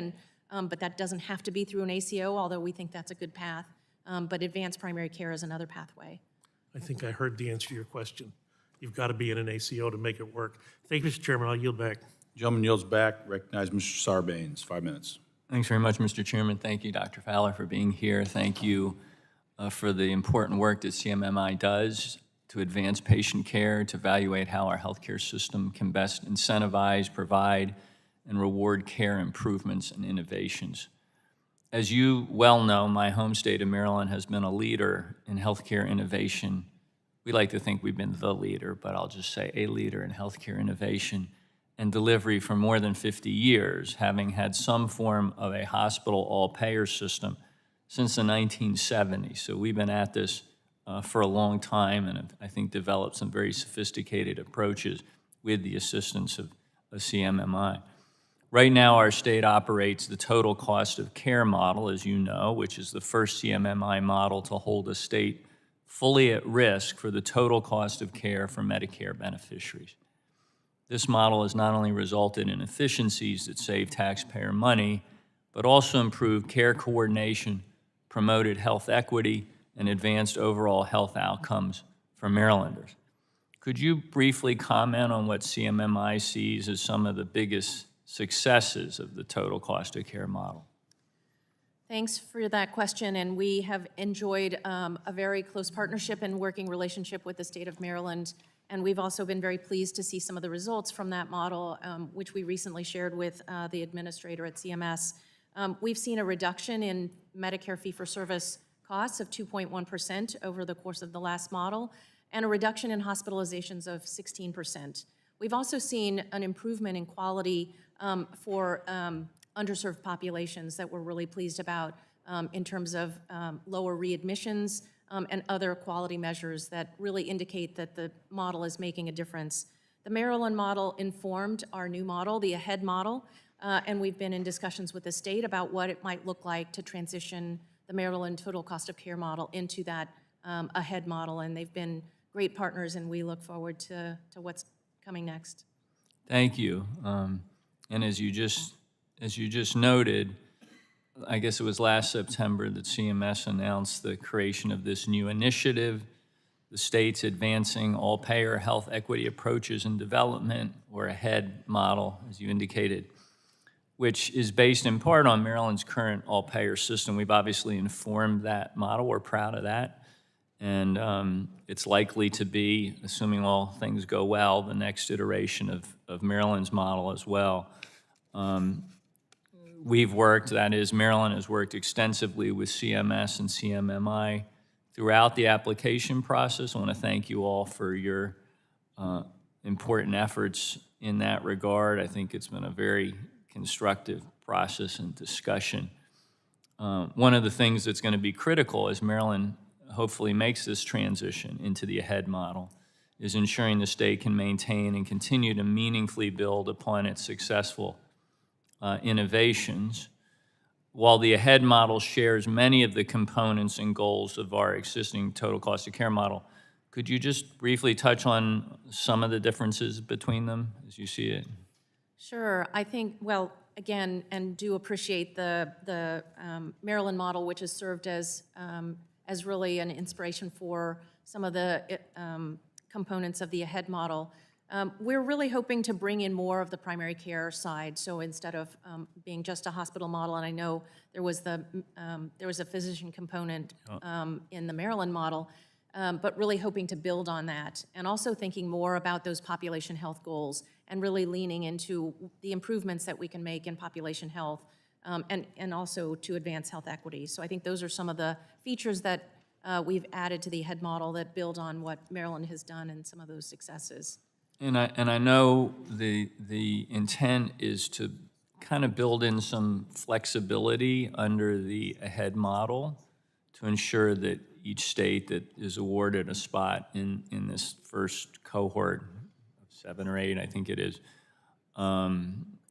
but that doesn't have to be through an ACO, although we think that's a good path. But advanced primary care is another pathway. I think I heard the answer to your question. You've got to be in an ACO to make it work. Thank you, Mr. Chairman. I'll yield back. Gentleman yields back. Recognize Mr. Sarbanes, 5 minutes. Thanks very much, Mr. Chairman. Thank you, Dr. Fowler, for being here. Thank you for the important work that CMMI does to advance patient care, to evaluate how our healthcare system can best incentivize, provide, and reward care improvements and innovations. As you well know, my home state of Maryland has been a leader in healthcare innovation. We like to think we've been the leader, but I'll just say a leader in healthcare innovation and delivery for more than 50 years, having had some form of a hospital all-payer system since the 1970s. So we've been at this for a long time and have, I think, developed some very sophisticated approaches with the assistance of CMMI. Right now, our state operates the total cost of care model, as you know, which is the first CMMI model to hold a state fully at risk for the total cost of care for Medicare beneficiaries. This model has not only resulted in efficiencies that save taxpayer money, but also improved care coordination, promoted health equity, and advanced overall health outcomes for Marylanders. Could you briefly comment on what CMMI sees as some of the biggest successes of the total cost of care model? Thanks for that question, and we have enjoyed a very close partnership and working relationship with the state of Maryland, and we've also been very pleased to see some of the results from that model, which we recently shared with the administrator at CMS. We've seen a reduction in Medicare fee-for-service costs of 2.1% over the course of the last model, and a reduction in hospitalizations of 16%. We've also seen an improvement in quality for underserved populations that we're really pleased about in terms of lower readmissions and other quality measures that really indicate that the model is making a difference. The Maryland model informed our new model, the AHEAD model, and we've been in discussions with the state about what it might look like to transition the Maryland total cost of care model into that AHEAD model, and they've been great partners, and we look forward to what's coming next. Thank you. And as you just noted, I guess it was last September that CMS announced the creation of this new initiative, the state's Advancing All-Payer Health Equity Approaches and Development, or AHEAD model, as you indicated, which is based in part on Maryland's current all-payer system. We've obviously informed that model. We're proud of that. And it's likely to be, assuming all things go well, the next iteration of Maryland's model as well. We've worked, that is, Maryland has worked extensively with CMS and CMMI throughout the application process. I want to thank you all for your important efforts in that regard. I think it's been a very constructive process and discussion. One of the things that's going to be critical as Maryland hopefully makes this transition into the AHEAD model is ensuring the state can maintain and continue to meaningfully build upon its successful innovations. While the AHEAD model shares many of the components and goals of our existing total cost of care model, could you just briefly touch on some of the differences between them as you see it? Sure. I think, well, again, and do appreciate the Maryland model, which has served as really an inspiration for some of the components of the AHEAD model. We're really hoping to bring in more of the primary care side. So instead of being just a hospital model, and I know there was a physician component in the Maryland model, but really hoping to build on that, and also thinking more about those population health goals and really leaning into the improvements that we can make in population health, and also to advance health equity. So I think those are some of the features that we've added to the HEAD model that build on what Maryland has done and some of those successes. And I know the intent is to kind of build in some flexibility under the AHEAD model to ensure that each state that is awarded a spot in this first cohort of 7 or 8, I think it is,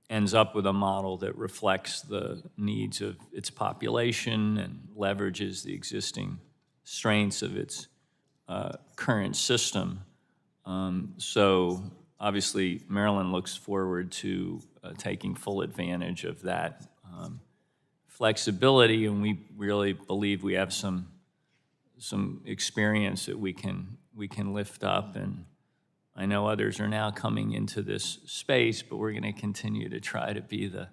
ends up with a model that reflects the needs of its population and leverages the existing strengths of its current system. So obviously, Maryland looks forward to taking full advantage of that flexibility, and we really believe we have some experience that we can lift up. And I know others are now coming into this space, but we're going to continue to try to be the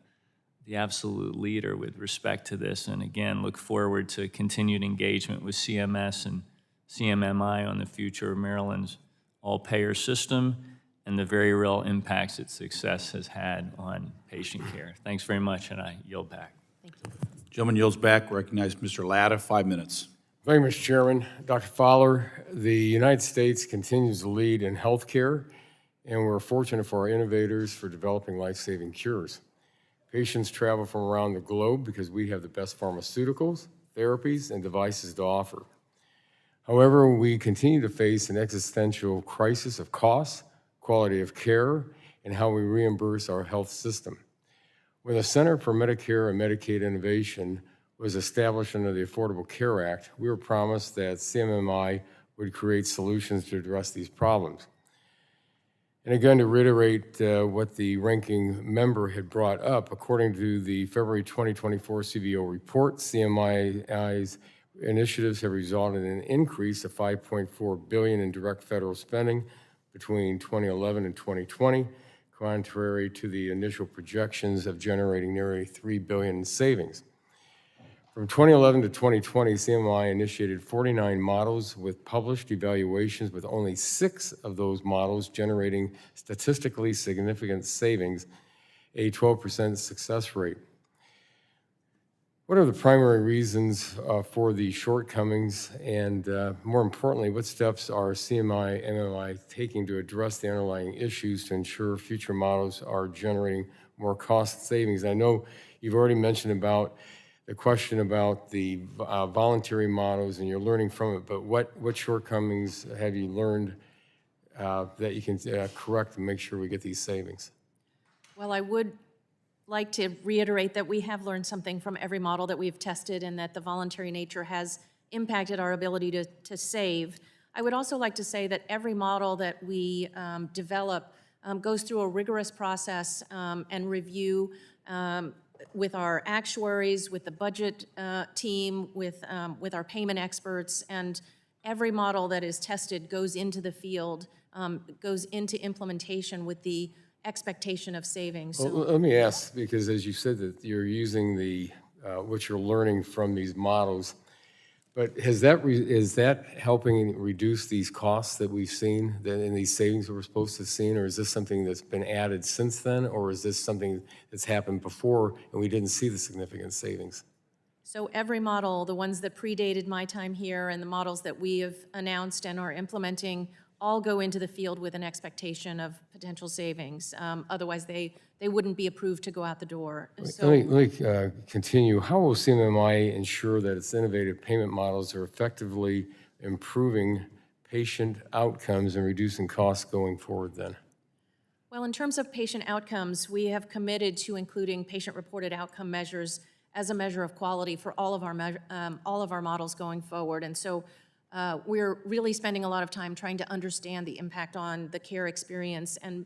absolute leader with respect to this. And again, look forward to continued engagement with CMS and CMMI on the future of Maryland's all-payer system and the very real impacts its success has had on patient care. Thanks very much, and I yield back. Thank you. Gentleman yields back. Recognize Mr. Latta, 5 minutes. Thank you, Mr. Chairman. Dr. Fowler, the United States continues to lead in healthcare, and we're fortunate for our innovators for developing life-saving cures. Patients travel from around the globe because we have the best pharmaceuticals, therapies, and devices to offer. However, we continue to face an existential crisis of cost, quality of care, and how we reimburse our health system. When the Center for Medicare and Medicaid Innovation was established under the Affordable Care Act, we were promised that CMMI would create solutions to address these problems. And again, to reiterate what the ranking member had brought up, according to the February 2024 CBO report, CMMI's initiatives have resulted in an increase of $5.4 billion in direct federal spending between 2011 and 2020, contrary to the initial projections of generating nearly $3 billion in savings. From 2011 to 2020, CMMI initiated 49 models with published evaluations, with only 6 of those models generating statistically significant savings, a 12% success rate. What are the primary reasons for the shortcomings, and more importantly, what steps are CMMI and MMI taking to address the underlying issues to ensure future models are generating more cost savings? I know you've already mentioned about the question about the voluntary models, and you're learning from it, but what shortcomings have you learned that you can correct and make sure we get these savings? Well, I would like to reiterate that we have learned something from every model that we've tested, and that the voluntary nature has impacted our ability to save. I would also like to say that every model that we develop goes through a rigorous process and review with our actuaries, with the budget team, with our payment experts, and every model that is tested goes into the field, goes into implementation with the expectation of savings. Well, let me ask, because as you said that you're using the what you're learning from these models, but is that helping reduce these costs that we've seen, and these savings that we're supposed to see, or is this something that's been added since then, or is this something that's happened before and we didn't see the significant savings? So every model, the ones that predated my time here and the models that we have announced and are implementing, all go into the field with an expectation of potential savings. Otherwise, they wouldn't be approved to go out the door. So, Let me continue. How will CMMI ensure that its innovative payment models are effectively improving patient outcomes and reducing costs going forward then? well, in terms of patient outcomes, we have committed to including patient-reported outcome measures as a measure of quality for all of our models going forward. And so we're really spending a lot of time trying to understand the impact on the care experience and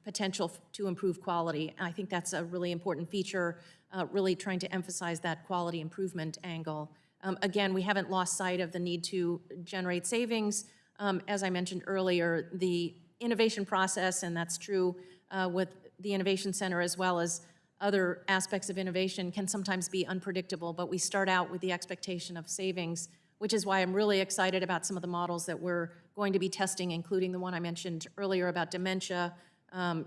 potential to improve quality. I think that's a really important feature, really trying to emphasize that quality improvement angle. Again, we haven't lost sight of the need to generate savings. As I mentioned earlier, the innovation process, and that's true with the Innovation Center as well as other aspects of innovation, can sometimes be unpredictable, but we start out with the expectation of savings which is why I'm really excited about some of the models that we're going to be testing, including the one I mentioned earlier about dementia,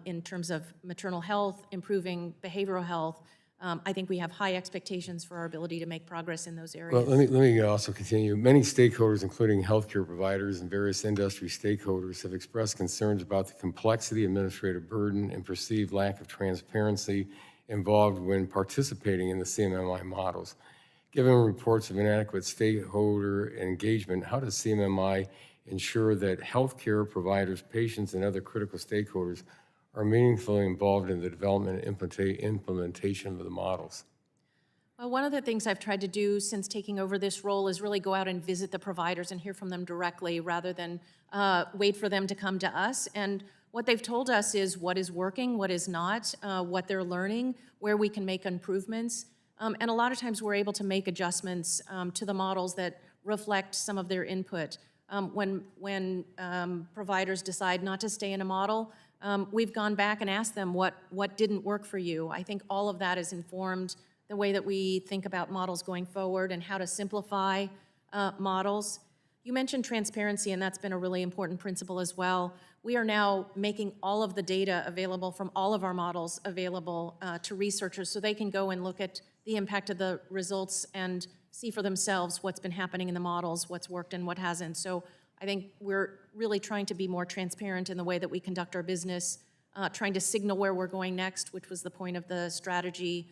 in terms of maternal health, improving behavioral health. I think we have high expectations for our ability to make progress in those areas. Well, let me also continue. Many stakeholders, including healthcare providers and various industry stakeholders, have expressed concerns about the complexity, administrative burden, and perceived lack of transparency involved when participating in the CMMI models. Given reports of inadequate stakeholder engagement, how does CMMI ensure that healthcare providers, patients, and other critical stakeholders are meaningfully involved in the development and implementation of the models? Well, one of the things I've tried to do since taking over this role is really go out and visit the providers and hear from them directly rather than wait for them to come to us. And what they've told us is what is working, what is not, what they're learning, where we can make improvements. And a lot of times we're able to make adjustments to the models that reflect some of their input. When providers decide not to stay in a model, we've gone back and asked them what didn't work for you. I think all of that has informed the way that we think about models going forward and how to simplify models. You mentioned transparency, and that's been a really important principle as well. We are now making all of the data available from all of our models available to researchers so they can go and look at the impact of the results and see for themselves what's been happening in the models, what's worked and what hasn't. So I think we're really trying to be more transparent in the way that we conduct our business, trying to signal where we're going next, which was the point of the strategy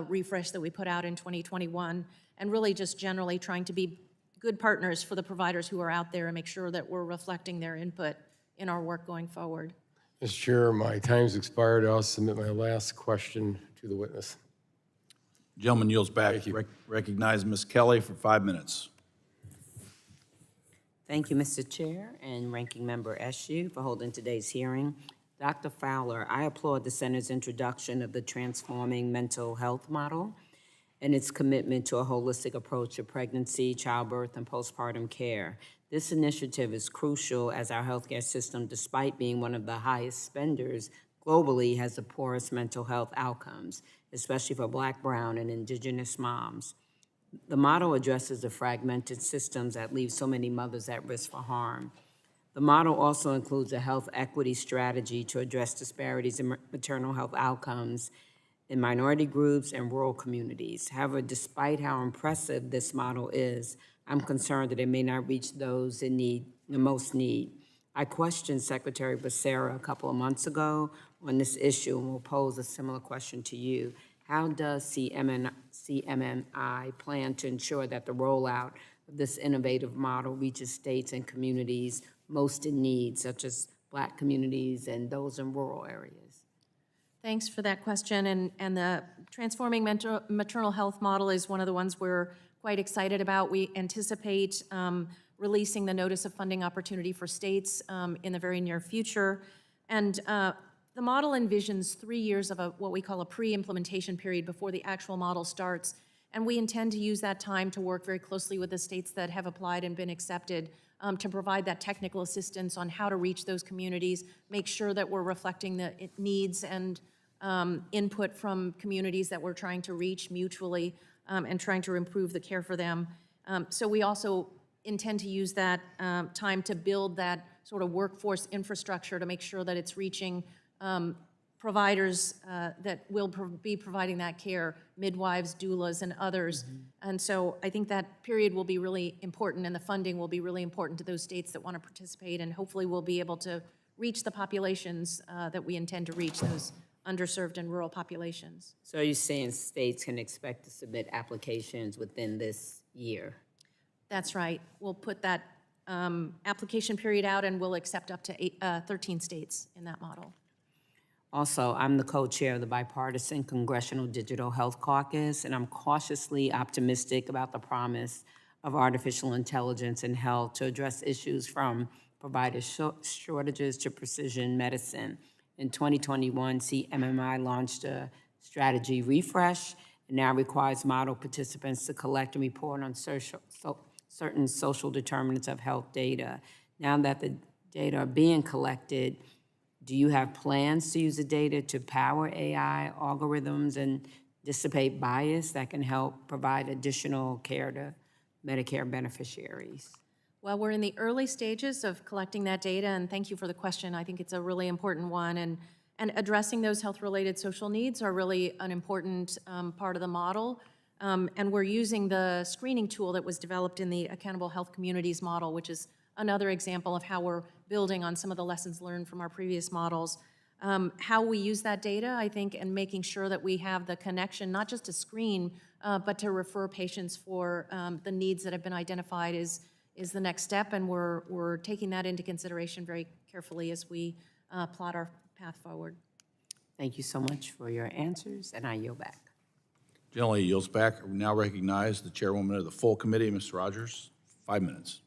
refresh that we put out in 2021, and really just generally trying to be good partners for the providers who are out there and make sure that we're reflecting their input in our work going forward. Mr. Chair, my time's expired. I'll submit my last question to the witness. Gentleman yields back. Thank you. Recognize Ms. Kelly for 5 minutes. Thank you, Mr. Chair and Ranking Member Eshoo, for holding today's hearing. Dr. Fowler, I applaud the Center's introduction of the Transforming Mental Health Model and its commitment to a holistic approach to pregnancy, childbirth, and postpartum care. This initiative is crucial as our healthcare system, despite being one of the highest spenders globally, has the poorest mental health outcomes, especially for Black, Brown, and Indigenous moms. The model addresses the fragmented systems that leave so many mothers at risk for harm. The model also includes a health equity strategy to address disparities in maternal health outcomes in minority groups and rural communities. However, despite how impressive this model is, I'm concerned that it may not reach those in need, the most need. I questioned Secretary Becerra a couple of months ago on this issue and will pose a similar question to you. How does CMMI plan to ensure that the rollout of this innovative model reaches states and communities most in need, such as Black communities and those in rural areas? Thanks for that question. And the Transforming Maternal Health Model is one of the ones we're quite excited about. We anticipate releasing the Notice of Funding Opportunity for states in the very near future. And the model envisions 3 years of what we call a pre-implementation period before the actual model starts. And we intend to use that time to work very closely with the states that have applied and been accepted to provide that technical assistance on how to reach those communities, make sure that we're reflecting the needs and input from communities that we're trying to reach mutually and trying to improve the care for them. So we also intend to use that time to build that sort of workforce infrastructure to make sure that it's reaching providers that will be providing that care, midwives, doulas, and others. And so I think that period will be really important, and the funding will be really important to those states that want to participate, and hopefully we'll be able to reach the populations that we intend to reach, those underserved and rural populations. So are you saying states can expect to submit applications within this year? That's right. We'll put that application period out, and we'll accept up to 13 states in that model. Also, I'm the co-chair of the Bipartisan Congressional Digital Health Caucus, and I'm cautiously optimistic about the promise of artificial intelligence in health to address issues from provider shortages to precision medicine. In 2021, CMMI launched a strategy refresh and now requires model participants to collect and report on certain social determinants of health data. Now that the data are being collected, do you have plans to use the data to power AI algorithms and dissipate bias that can help provide additional care to Medicare beneficiaries? Well, we're in the early stages of collecting that data, and thank you for the question. I think it's a really important one, and addressing those health-related social needs are really an important part of the model. And we're using the screening tool that was developed in the Accountable Health Communities model, which is another example of how we're building on some of the lessons learned from our previous models. How we use that data, I think, and making sure that we have the connection, not just to screen, but to refer patients for the needs that have been identified is the next step, and we're taking that into consideration very carefully as we plot our path forward. Thank you so much for your answers, and I yield back. Generally yields back. We now recognize the chairwoman of the full committee, Ms. Rogers. 5 minutes.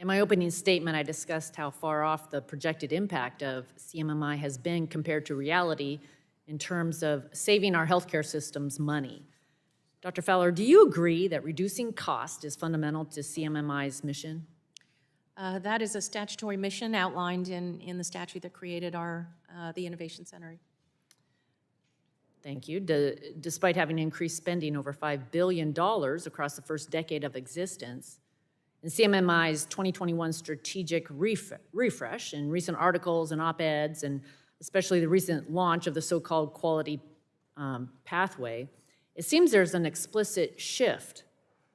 In my opening statement, I discussed how far off the projected impact of CMMI has been compared to reality in terms of saving our healthcare systems money. Dr. Fowler, do you agree that reducing cost is fundamental to CMMI's mission? That is a statutory mission outlined in the statute that created the Innovation Center. Thank you. Despite having increased spending over $5 billion across the first decade of existence, in CMMI's 2021 strategic refresh, and recent articles and op-eds, and especially the recent launch of the so-called quality pathway, it seems there's an explicit shift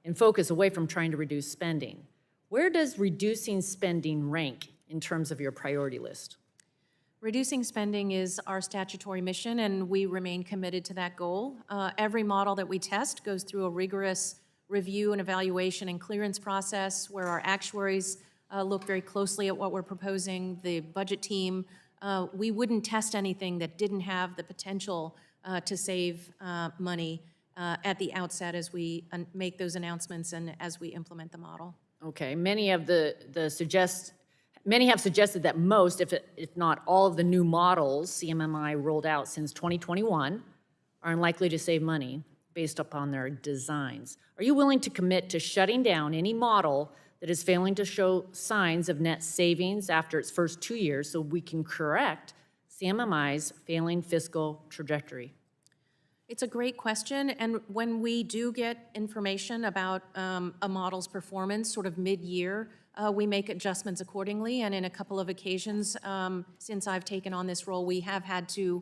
in focus away from trying to reduce spending. Where does reducing spending rank in terms of your priority list? Reducing spending is our statutory mission, and we remain committed to that goal. Every model that we test goes through a rigorous review and evaluation and clearance process where our actuaries look very closely at what we're proposing, the budget team. We wouldn't test anything that didn't have the potential to save money at the outset as we make those announcements and as we implement the model. Okay, many have suggested that most, if not all, of the new models CMMI rolled out since 2021 are unlikely to save money based upon their designs. Are you willing to commit to shutting down any model that is failing to show signs of net savings after its first 2 years so we can correct CMMI's failing fiscal trajectory? It's a great question, and when we do get information about a model's performance sort of mid-year, we make adjustments accordingly, and in a couple of occasions since I've taken on this role, we have had to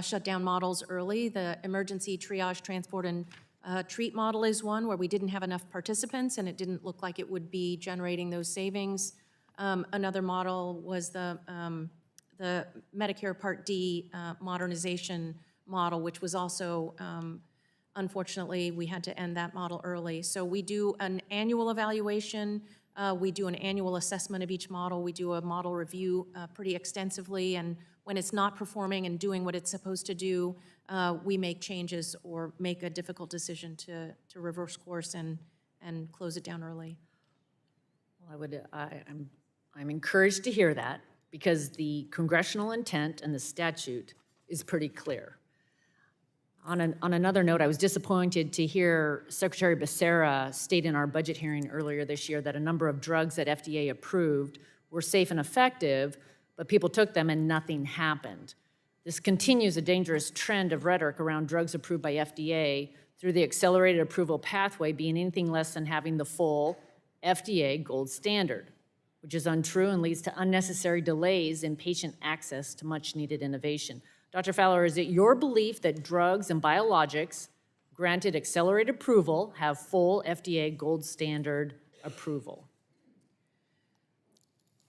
shut down models early. The emergency triage, transport, and treat model is one where we didn't have enough participants and it didn't look like it would be generating those savings. Another model was the Medicare Part D modernization model, which was also, unfortunately, we had to end that model early. So we do an annual evaluation, we do an annual assessment of each model, we do a model review pretty extensively, and when it's not performing and doing what it's supposed to do, we make changes or make a difficult decision to reverse course and close it down early. Well, I'm encouraged to hear that because the congressional intent and the statute is pretty clear. On another note, I was disappointed to hear Secretary Becerra state in our budget hearing earlier this year that a number of drugs that FDA approved were safe and effective, but people took them and nothing happened. This continues a dangerous trend of rhetoric around drugs approved by FDA through the accelerated approval pathway being anything less than having the full FDA gold standard, which is untrue and leads to unnecessary delays in patient access to much-needed innovation. Dr. Fowler, is it your belief that drugs and biologics granted accelerated approval have full FDA gold standard approval?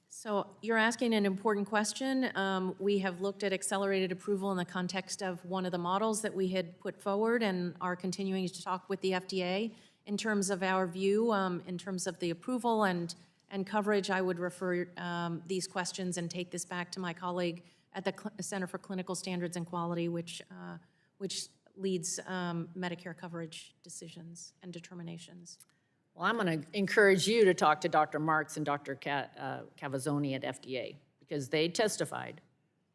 So you're asking an important question. We have looked at accelerated approval in the context of one of the models that we had put forward and are continuing to talk with the FDA in terms of our view, in terms of the approval and coverage. I would refer these questions and take this back to my colleague at the Center for Clinical Standards and Quality, which leads Medicare coverage decisions and determinations. Well, I'm going to encourage you to talk to Dr. Marks and Dr. Cavazzoni at FDA because they testified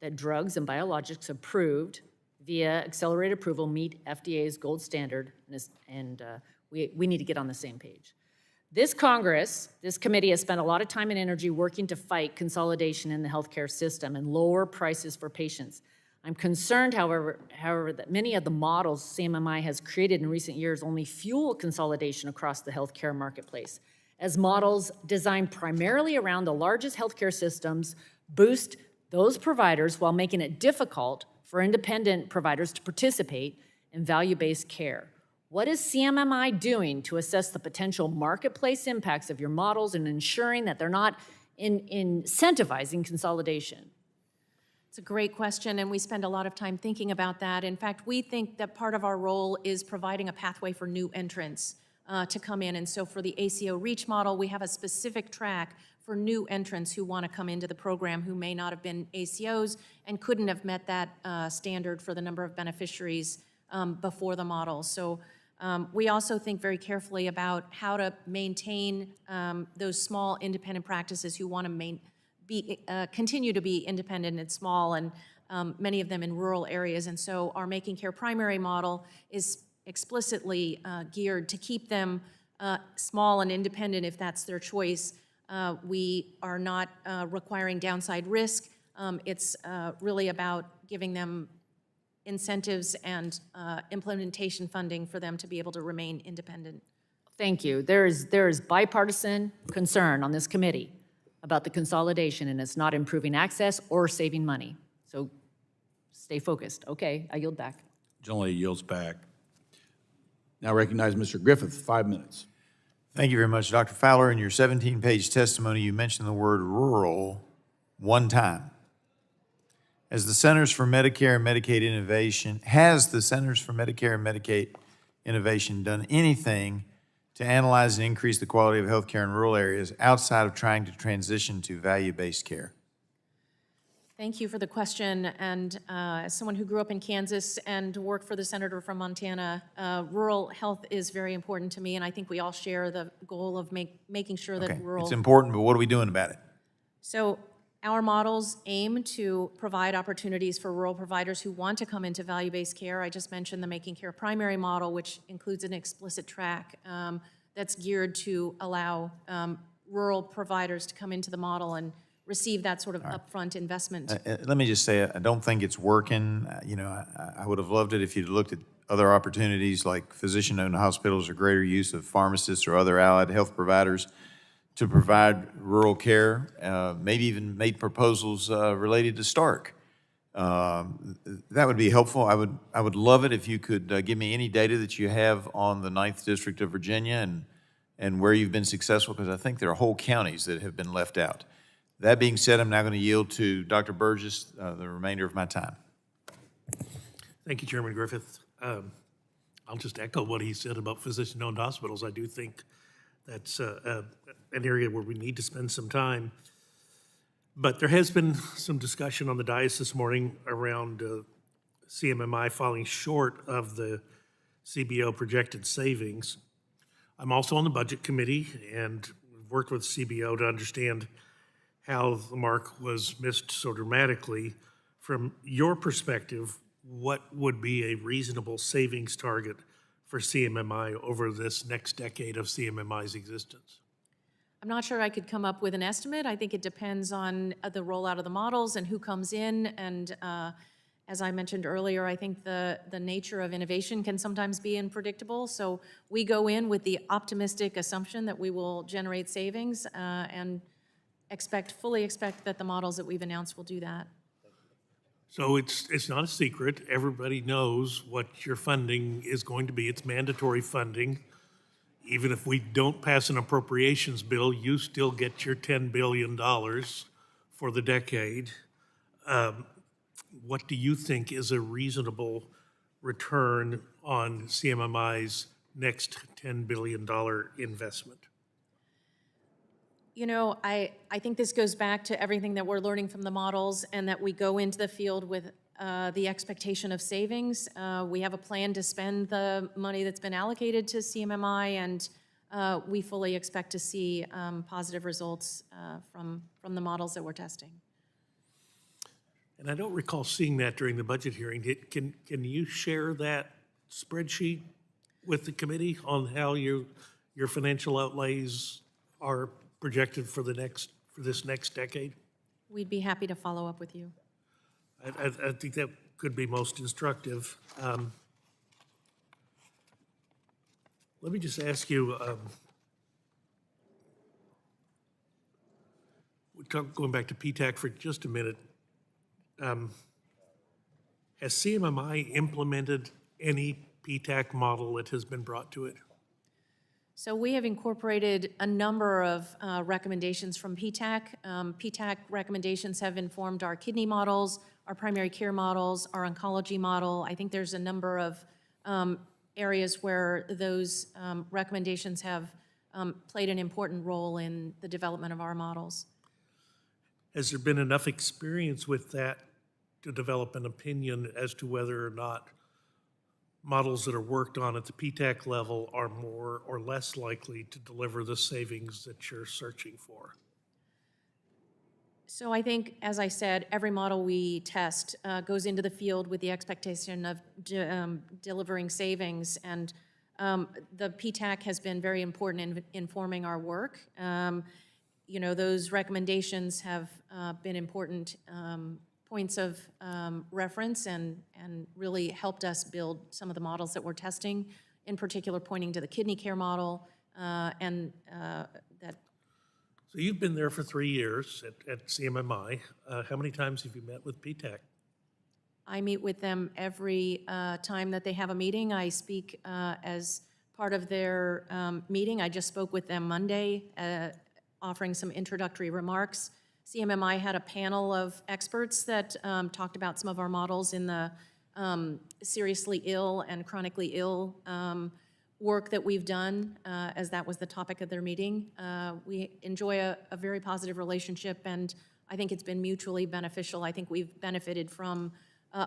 that drugs and biologics approved via accelerated approval meet FDA's gold standard, and we need to get on the same page. This Congress, this committee has spent a lot of time and energy working to fight consolidation in the healthcare system and lower prices for patients. I'm concerned, however, that many of the models CMMI has created in recent years only fuel consolidation across the healthcare marketplace, as models designed primarily around the largest healthcare systems boost those providers while making it difficult for independent providers to participate in value-based care. What is CMMI doing to assess the potential marketplace impacts of your models and ensuring that they're not incentivizing consolidation? It's a great question, and we spend a lot of time thinking about that. In fact, we think that part of our role is providing a pathway for new entrants to come in. And so for the ACO REACH model, we have a specific track for new entrants who want to come into the program who may not have been ACOs and couldn't have met that standard for the number of beneficiaries before the model. So we also think very carefully about how to maintain those small independent practices who want to continue to be independent and small, and many of them in rural areas. And so our Making Care Primary model is explicitly geared to keep them small and independent if that's their choice. We are not requiring downside risk. It's really about giving them incentives and implementation funding for them to be able to remain independent. Thank you. There is bipartisan concern on this committee about the consolidation, and it's not improving access or saving money. So stay focused. Okay, I yield back. Generally yields back. Now recognize Mr. Griffith, 5 minutes. Thank you very much, Dr. Fowler. In your 17-page testimony, you mentioned the word rural one time. Has the Centers for Medicare and Medicaid Innovation done anything to analyze and increase the quality of healthcare in rural areas outside of trying to transition to value-based care? Thank you for the question. And as someone who grew up in Kansas and worked for the senator from Montana, rural health is very important to me, and I think we all share the goal of making sure that Okay, rural... it's important, but what are we doing about it? So our models aim to provide opportunities for rural providers who want to come into value-based care. I just mentioned the Making Care Primary model, which includes an explicit track that's geared to allow rural providers to come into the model and receive that sort of upfront investment. Let me just say, I don't think it's working. I would have loved it if you'd looked at other opportunities like physician-owned hospitals or greater use of pharmacists or other allied health providers to provide rural care, maybe even made proposals related to Stark. That would be helpful. I would love it if you could give me any data that you have on the 9th District of Virginia and where you've been successful, because I think there are whole counties that have been left out. That being said, I'm now going to yield to Dr. Burgess the remainder of my time. Thank you, Chairman Griffith. I'll just echo what he said about physician-owned hospitals. I do think that's an area where we need to spend some time. But there has been some discussion on the dais this morning around CMMI falling short of the CBO projected savings. I'm also on the Budget Committee and worked with CBO to understand how the mark was missed so dramatically. From your perspective, what would be a reasonable savings target for CMMI over this next decade of CMMI's existence? I'm not sure I could come up with an estimate. I think it depends on the rollout of the models and who comes in. And as I mentioned earlier, I think the nature of innovation can sometimes be unpredictable. So we go in with the optimistic assumption that we will generate savings and fully expect that the models that we've announced will do that. So it's not a secret. Everybody knows what your funding is going to be. It's mandatory funding. Even if we don't pass an appropriations bill, you still get your $10 billion for the decade. What do you think is a reasonable return on CMMI's next $10 billion investment? You know, I think this goes back to everything that we're learning from the models and that we go into the field with the expectation of savings. We have a plan to spend the money that's been allocated to CMMI, and we fully expect to see positive results from the models that we're testing. And I don't recall seeing that during the budget hearing. Can you share that spreadsheet with the committee on how your financial outlays are projected for this next decade? We'd be happy to follow up with you. I think that could be most instructive. Let me just ask you, going back to PTAC for just a minute, has CMMI implemented any PTAC model that has been brought to it? So we have incorporated a number of recommendations from PTAC. PTAC recommendations have informed our kidney models, our primary care models, our oncology model. I think there's a number of areas where those recommendations have played an important role in the development of our models. Has there been enough experience with that to develop an opinion as to whether or not models that are worked on at the PTAC level are more or less likely to deliver the savings that you're searching for? So I think, as I said, every model we test goes into the field with the expectation of delivering savings, and the PTAC has been very important in informing our work. You know, those recommendations have been important points of reference and really helped us build some of the models that we're testing, in particular pointing to the kidney care model and that. So you've been there for 3 years at CMMI. How many times have you met with PTAC? I meet with them every time that they have a meeting. I speak as part of their meeting. I just spoke with them Monday, offering some introductory remarks. CMMI had a panel of experts that talked about some of our models in the seriously ill and chronically ill work that we've done, as that was the topic of their meeting. We enjoy a very positive relationship, and I think it's been mutually beneficial. I think we've benefited from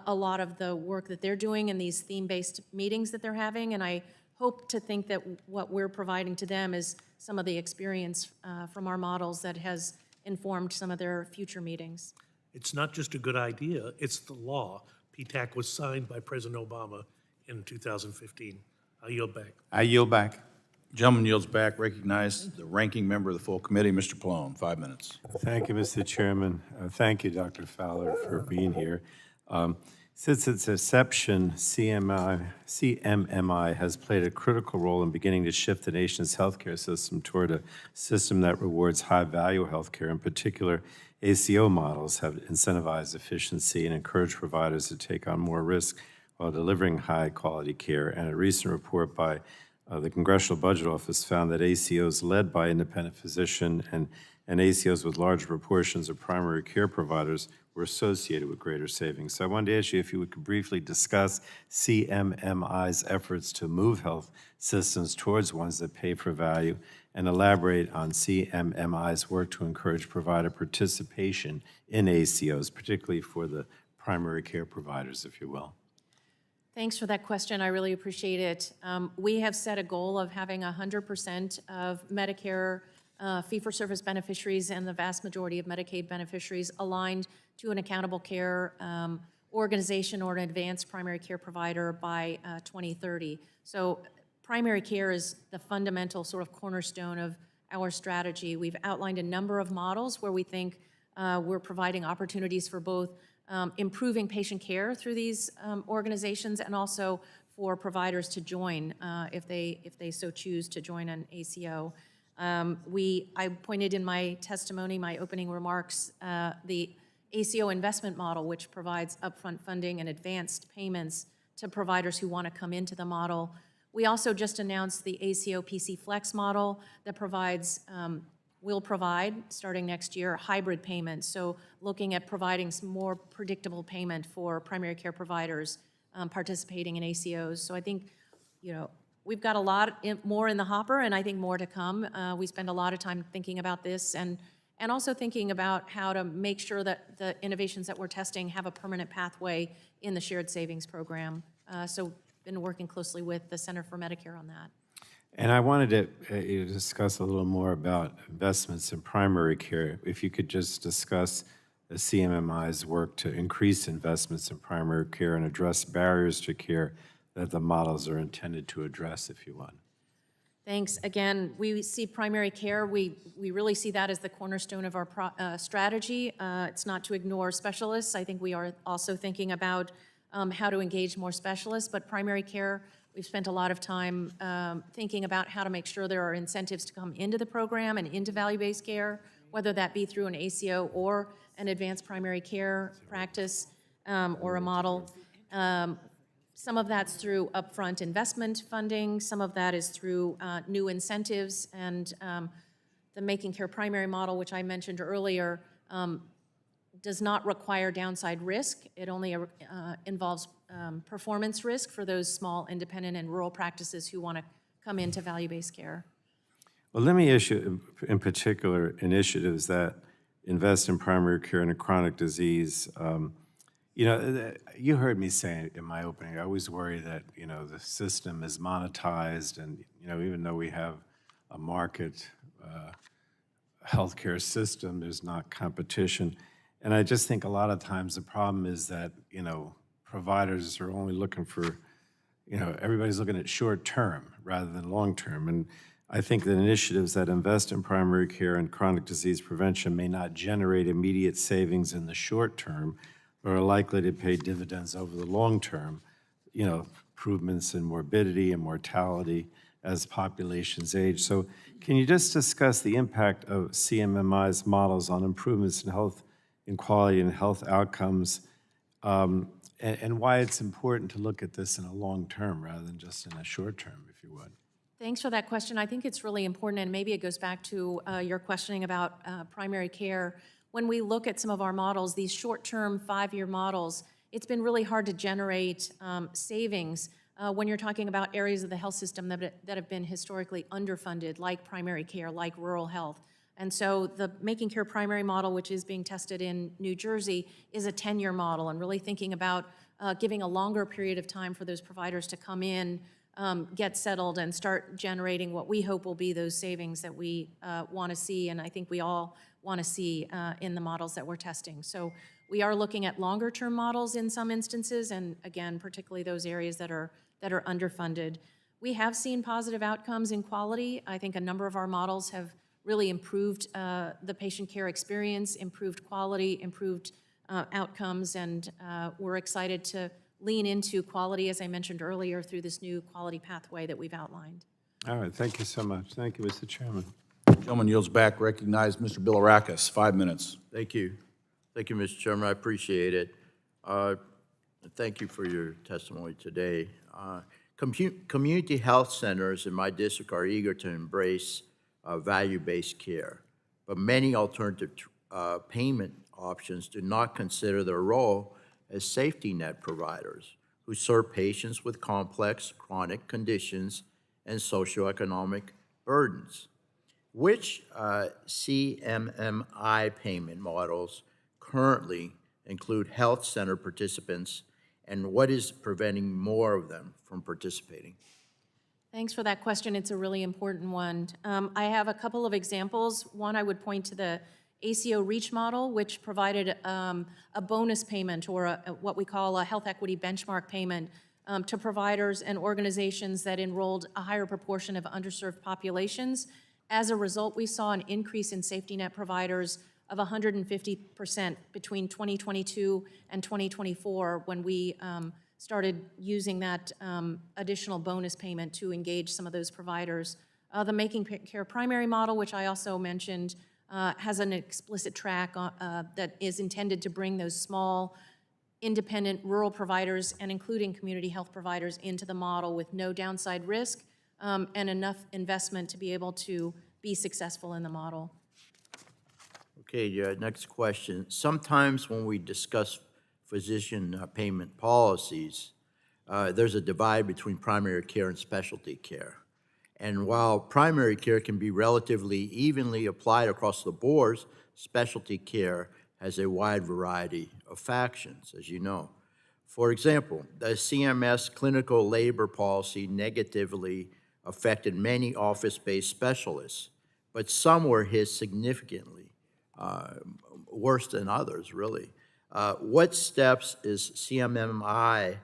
a lot of the work that they're doing in these theme-based meetings that they're having, and I hope to think that what we're providing to them is some of the experience from our models that has informed some of their future meetings. It's not just a good idea, it's the law. PTAC was signed by President Obama in 2015. I yield back. I yield back. Gentleman yields back. Recognize the ranking member of the full committee, Mr. Pallone, 5 minutes. Thank you, Mr. Chairman. Thank you, Dr. Fowler, for being here. Since its inception, CMMI has played a critical role in beginning to shift the nation's healthcare system toward a system that rewards high-value healthcare. In particular, ACO models have incentivized efficiency and encouraged providers to take on more risk while delivering high-quality care. And a recent report by the Congressional Budget Office found that ACOs led by independent physician and ACOs with large proportions of primary care providers were associated with greater savings. So I wanted to ask you if you could briefly discuss CMMI's efforts to move health systems towards ones that pay for value, and elaborate on CMMI's work to encourage provider participation in ACOs, particularly for the primary care providers, if you will. Thanks for that question. I really appreciate it. We have set a goal of having 100% of Medicare fee-for-service beneficiaries and the vast majority of Medicaid beneficiaries aligned to an accountable care organization or an advanced primary care provider by 2030. So primary care is the fundamental sort of cornerstone of our strategy. We've outlined a number of models where we think we're providing opportunities for both improving patient care through these organizations and also for providers to join if they so choose to join an ACO. I pointed in my testimony, my opening remarks, the ACO investment model, which provides upfront funding and advanced payments to providers who want to come into the model. We also just announced the ACO PC Flex model that will provide, starting next year, hybrid payments. So looking at providing some more predictable payment for primary care providers participating in ACOs. So I think, we've got a lot more in the hopper, and I think more to come. We spend a lot of time thinking about this and also thinking about how to make sure that the innovations that we're testing have a permanent pathway in the shared savings program. So been working closely with the Center for Medicare on that. And I wanted to discuss a little more about investments in primary care. If you could just discuss the CMMI's work to increase investments in primary care and address barriers to care that the models are intended to address, if you want. Thanks. Again, we see primary care, we really see that as the cornerstone of our strategy. It's not to ignore specialists. I think we are also thinking about how to engage more specialists, but primary care, we've spent a lot of time thinking about how to make sure there are incentives to come into the program and into value-based care, whether that be through an ACO or an advanced primary care practice or a model. Some of that's through upfront investment funding, some of that is through new incentives, and the Making Care Primary model, which I mentioned earlier, does not require downside risk. It only involves performance risk for those small, independent, and rural practices who want to come into value-based care. Well, let me issue, in particular, initiatives that invest in primary care and chronic disease. You know, you heard me say in my opening, I always worry that, you know, the system is monetized and, you know, even though we have a market healthcare system, there's not competition. And I just think a lot of times the problem is that, you know, providers are only looking for, you know, everybody's looking at short term rather than long term. And I think that initiatives that invest in primary care and chronic disease prevention may not generate immediate savings in the short term, but are likely to pay dividends over the long term, you know, improvements in morbidity and mortality as populations age. So can you just discuss the impact of CMMI's models on improvements in health inequality and health outcomes, and why it's important to look at this in a long term rather than just in a short term, if you would? Thanks for that question. I think it's really important, and maybe it goes back to your questioning about primary care. When we look at some of our models, these short-term 5-year models, it's been really hard to generate savings when you're talking about areas of the health system that have been historically underfunded, like primary care, like rural health. And so the Making Care Primary model, which is being tested in New Jersey, is a 10-year model, and really thinking about giving a longer period of time for those providers to come in, get settled, and start generating what we hope will be those savings that we want to see, and I think we all want to see in the models that we're testing. So we are looking at longer-term models in some instances, and again, particularly those areas that are underfunded. We have seen positive outcomes in quality. I think a number of our models have really improved the patient care experience, improved quality, improved outcomes, and we're excited to lean into quality, as I mentioned earlier, through this new quality pathway that we've outlined. All right, thank you so much. Thank you, Mr. Chairman. Gentleman yields back. Recognize Mr. Bilirakis, 5 minutes. Thank you. Thank you, Mr. Chairman. I appreciate it. Thank you for your testimony today. Community health centers in my district are eager to embrace value-based care, but many alternative payment options do not consider their role as safety net providers who serve patients with complex chronic conditions and socioeconomic burdens. Which CMMI payment models currently include health center participants, and what is preventing more of them from participating? Thanks for that question. It's a really important one. I have a couple of examples. One, I would point to the ACO REACH model, which provided a bonus payment, or what we call a health equity benchmark payment, to providers and organizations that enrolled a higher proportion of underserved populations. As a result, we saw an increase in safety net providers of 150% between 2022 and 2024 when we started using that additional bonus payment to engage some of those providers. The Making Care Primary model, which I also mentioned, has an explicit track that is intended to bring those small, independent rural providers and including community health providers into the model with no downside risk and enough investment to be able to be successful in the model. Okay, next question. Sometimes when we discuss physician payment policies, there's a divide between primary care and specialty care. And while primary care can be relatively evenly applied across the boards, specialty care has a wide variety of factions, as you know. For example, the CMS clinical labor policy negatively affected many office-based specialists, but some were hit significantly, worse than others, really. What steps is CMMI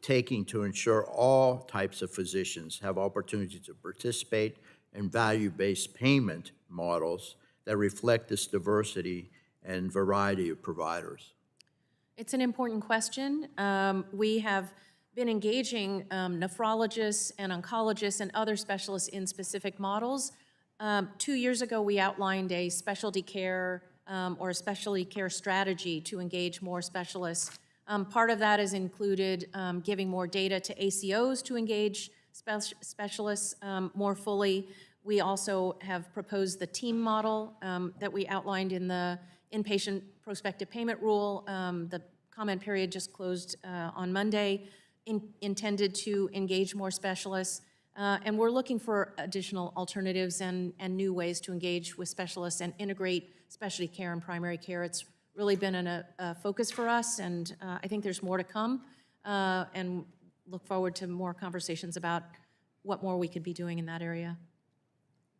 taking to ensure all types of physicians have opportunity to participate in value-based payment models that reflect this diversity and variety of providers? It's an important question. We have been engaging nephrologists and oncologists and other specialists in specific models. 2 years ago, we outlined a specialty care or a specialty care strategy to engage more specialists. Part of that has included giving more data to ACOs to engage specialists more fully. We also have proposed the team model that we outlined in the inpatient prospective payment rule. The comment period just closed on Monday, intended to engage more specialists. And we're looking for additional alternatives and new ways to engage with specialists and integrate specialty care and primary care. It's really been a focus for us, and I think there's more to come, and look forward to more conversations about what more we could be doing in that area.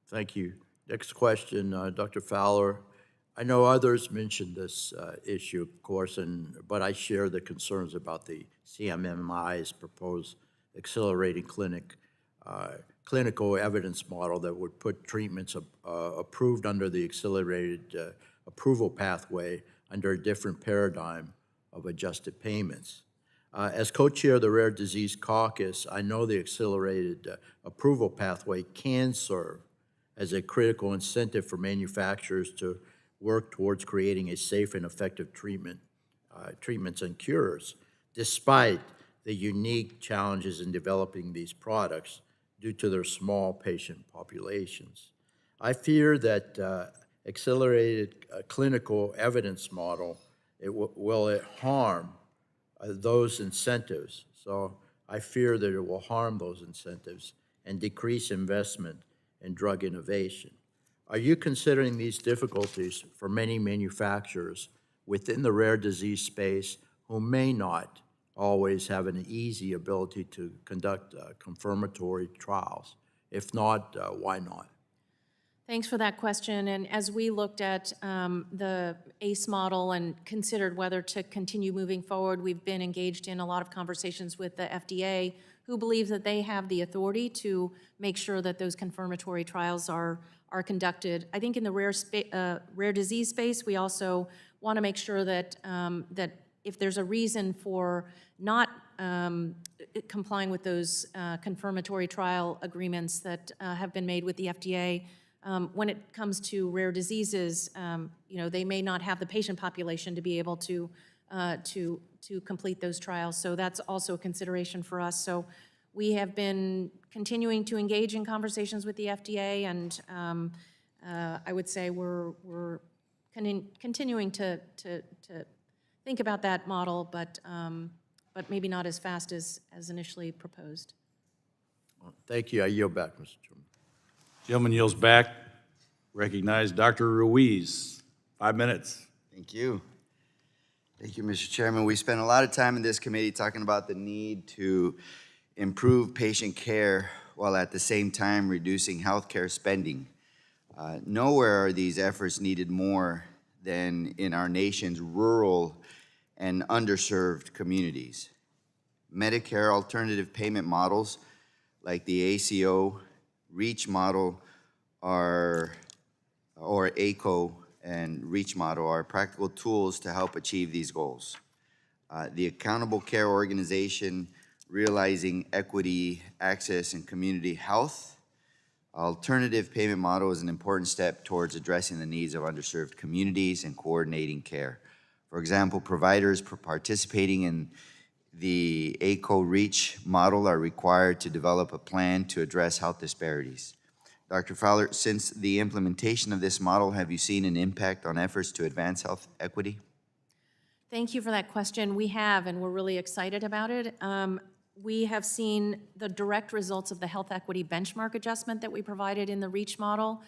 Thank you. Next question, Dr. Fowler. I know others mentioned this issue, of course, but I share the concerns about the CMMI's proposed accelerating clinical evidence model that would put treatments approved under the accelerated approval pathway under a different paradigm of adjusted payments. As co-chair of the Rare Disease Caucus, I know the accelerated approval pathway can serve as a critical incentive for manufacturers to work towards creating a safe and effective treatments and cures, despite the unique challenges in developing these products due to their small patient populations. I fear that accelerated clinical evidence model will harm those incentives. So I fear that it will harm those incentives and decrease investment in drug innovation. Are you considering these difficulties for many manufacturers within the rare disease space who may not always have an easy ability to conduct confirmatory trials? If not, why not? Thanks for that question. And as we looked at the ACE model and considered whether to continue moving forward, we've been engaged in a lot of conversations with the FDA, who believe that they have the authority to make sure that those confirmatory trials are conducted. I think in the rare disease space, we also want to make sure that that if there's a reason for not complying with those confirmatory trial agreements that have been made with the FDA, when it comes to rare diseases, you know, they may not have the patient population to be able to complete those trials. So that's also a consideration for us. So we have been continuing to engage in conversations with the FDA, and I would say we're continuing to think about that model, but maybe not as fast as initially proposed. Thank you. I yield back, Mr. Chairman. Gentleman yields back. Recognize Dr. Ruiz. 5 minutes. Thank you. Thank you, Mr. Chairman. We spent a lot of time in this committee talking about the need to improve patient care while at the same time reducing healthcare spending. Nowhere are these efforts needed more than in our nation's rural and underserved communities. Medicare alternative payment models like the ACO, REACH model, or ACO and REACH model are practical tools to help achieve these goals. The Accountable Care Organization, Realizing Equity, Access, and Community Health alternative payment model is an important step towards addressing the needs of underserved communities and coordinating care. For example, providers participating in the ACO REACH model are required to develop a plan to address health disparities. Dr. Fowler, since the implementation of this model, have you seen an impact on efforts to advance health equity? Thank you for that question. We have, and we're really excited about it. We have seen the direct results of the health equity benchmark adjustment that we provided in the REACH model,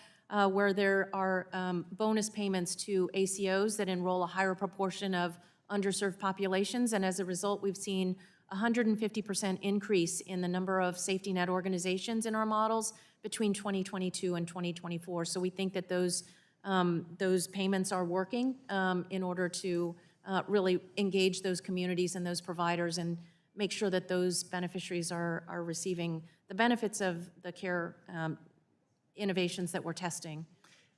where there are bonus payments to ACOs that enroll a higher proportion of underserved populations, and as a result, we've seen a 150% increase in the number of safety net organizations in our models between 2022 and 2024. So we think that those payments are working in order to really engage those communities and those providers and make sure that those beneficiaries are receiving the benefits of the care innovations that we're testing.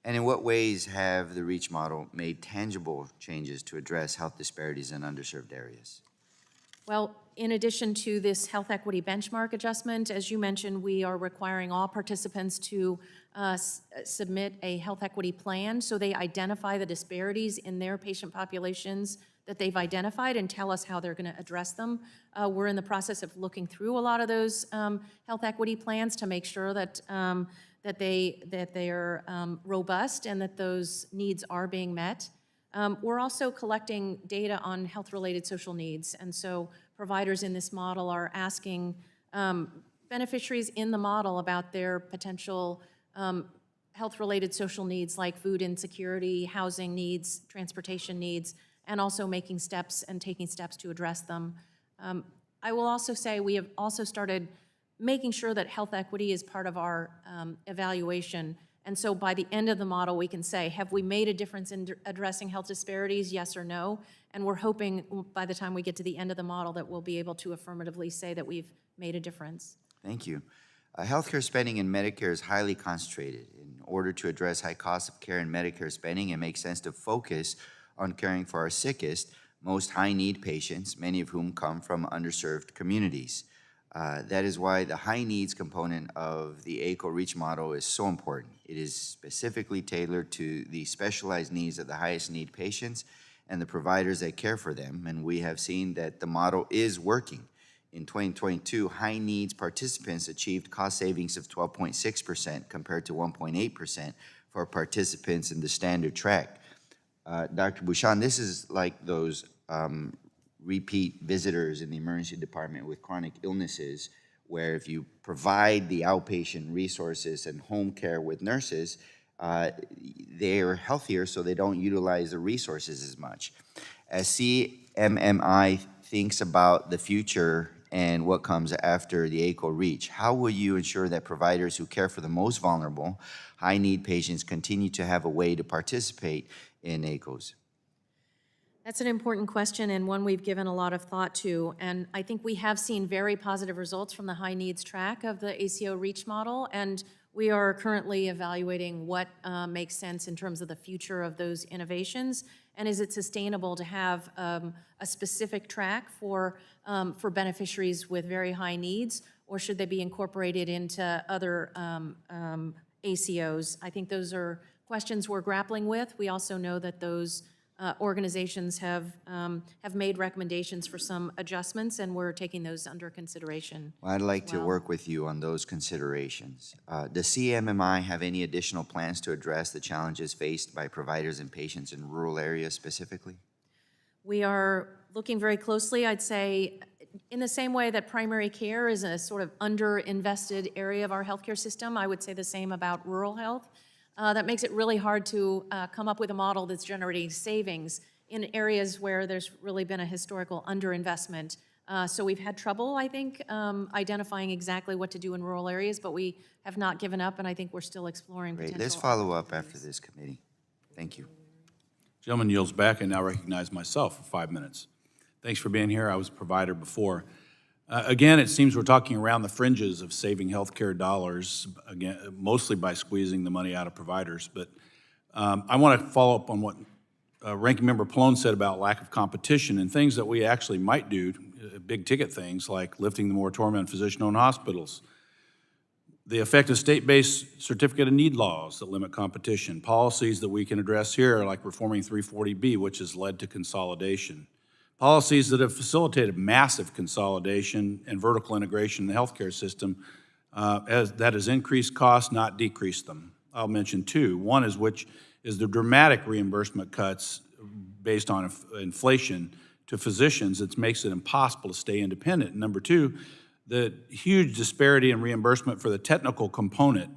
And in what ways have the REACH model made tangible changes to address health disparities in underserved areas? Well, in addition to this health equity benchmark adjustment, as you mentioned, we are requiring all participants to submit a health equity plan, so they identify the disparities in their patient populations that they've identified and tell us how they're going to address them. We're in the process of looking through a lot of those health equity plans to make sure that they are robust and that those needs are being met. We're also collecting data on health-related social needs, and so providers in this model are asking beneficiaries in the model about their potential health-related social needs like food insecurity, housing needs, transportation needs, and also making steps and taking steps to address them. I will also say we have also started making sure that health equity is part of our evaluation. And so by the end of the model, we can say, have we made a difference in addressing health disparities, yes or no? And we're hoping by the time we get to the end of the model that we'll be able to affirmatively say that we've made a difference. Thank you. Healthcare spending in Medicare is highly concentrated. In order to address high costs of care in Medicare spending, it makes sense to focus on caring for our sickest, most high-need patients, many of whom come from underserved communities. That is why the high needs component of the ACO REACH model is so important. It is specifically tailored to the specialized needs of the highest need patients and the providers that care for them, and we have seen that the model is working. In 2022, high needs participants achieved cost savings of 12.6% compared to 1.8% for participants in the standard track. Dr. Bouchon, this is like those repeat visitors in the emergency department with chronic illnesses, where if you provide the outpatient resources and home care with nurses, they're healthier, so they don't utilize the resources as much. As CMMI thinks about the future and what comes after the ACO REACH, how will you ensure that providers who care for the most vulnerable, high-need patients continue to have a way to participate in ACOs? That's an important question and one we've given a lot of thought to. And I think we have seen very positive results from the high needs track of the ACO REACH model. And we are currently evaluating what makes sense in terms of the future of those innovations. And is it sustainable to have a specific track for beneficiaries with very high needs, or should they be incorporated into other ACOs? I think those are questions we're grappling with. We also know that those organizations have made recommendations for some adjustments, and we're taking those under consideration. Well, I'd like to work with you on those considerations. Does CMMI have any additional plans to address the challenges faced by providers and patients in rural areas specifically? We are looking very closely, I'd say, in the same way that primary care is a sort of under-invested area of our healthcare system, I would say the same about rural health. That makes it really hard to come up with a model that's generating savings in areas where there's really been a historical underinvestment. So we've had trouble, I think, identifying exactly what to do in rural areas, but we have not given up, and I think we're still exploring potential. Great. Let's follow up after this committee. Thank you. Gentleman yields back. I now recognize myself for 5 minutes. Thanks for being here. I was a provider before. Again, it seems we're talking around the fringes of saving healthcare dollars, again, mostly by squeezing the money out of providers. But I want to follow up on what Ranking Member Pallone said about lack of competition and things that we actually might do, big ticket things like lifting the moratorium on physician-owned hospitals, the effect of state-based certificate of need laws that limit competition, policies that we can address here like reforming 340B, which has led to consolidation, policies that have facilitated massive consolidation and vertical integration in the healthcare system that has increased costs, not decreased them. I'll mention two. One is the dramatic reimbursement cuts based on inflation to physicians. It makes it impossible to stay independent. And number two, the huge disparity in reimbursement for the technical component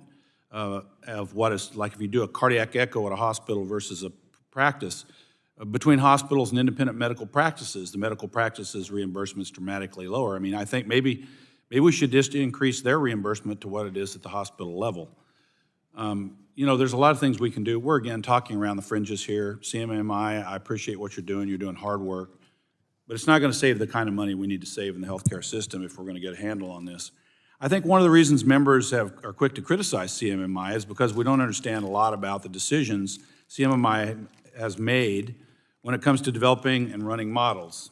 of what is, like if you do a cardiac echo at a hospital versus a practice, between hospitals and independent medical practices, the medical practices reimbursement's dramatically lower. I mean, I think maybe we should just increase their reimbursement to what it is at the hospital level. You know, there's a lot of things we can do. We're, again, talking around the fringes here. CMMI, I appreciate what you're doing. You're doing hard work. But it's not going to save the kind of money we need to save in the healthcare system if we're going to get a handle on this. I think one of the reasons members are quick to criticize CMMI is because we don't understand a lot about the decisions CMMI has made when it comes to developing and running models.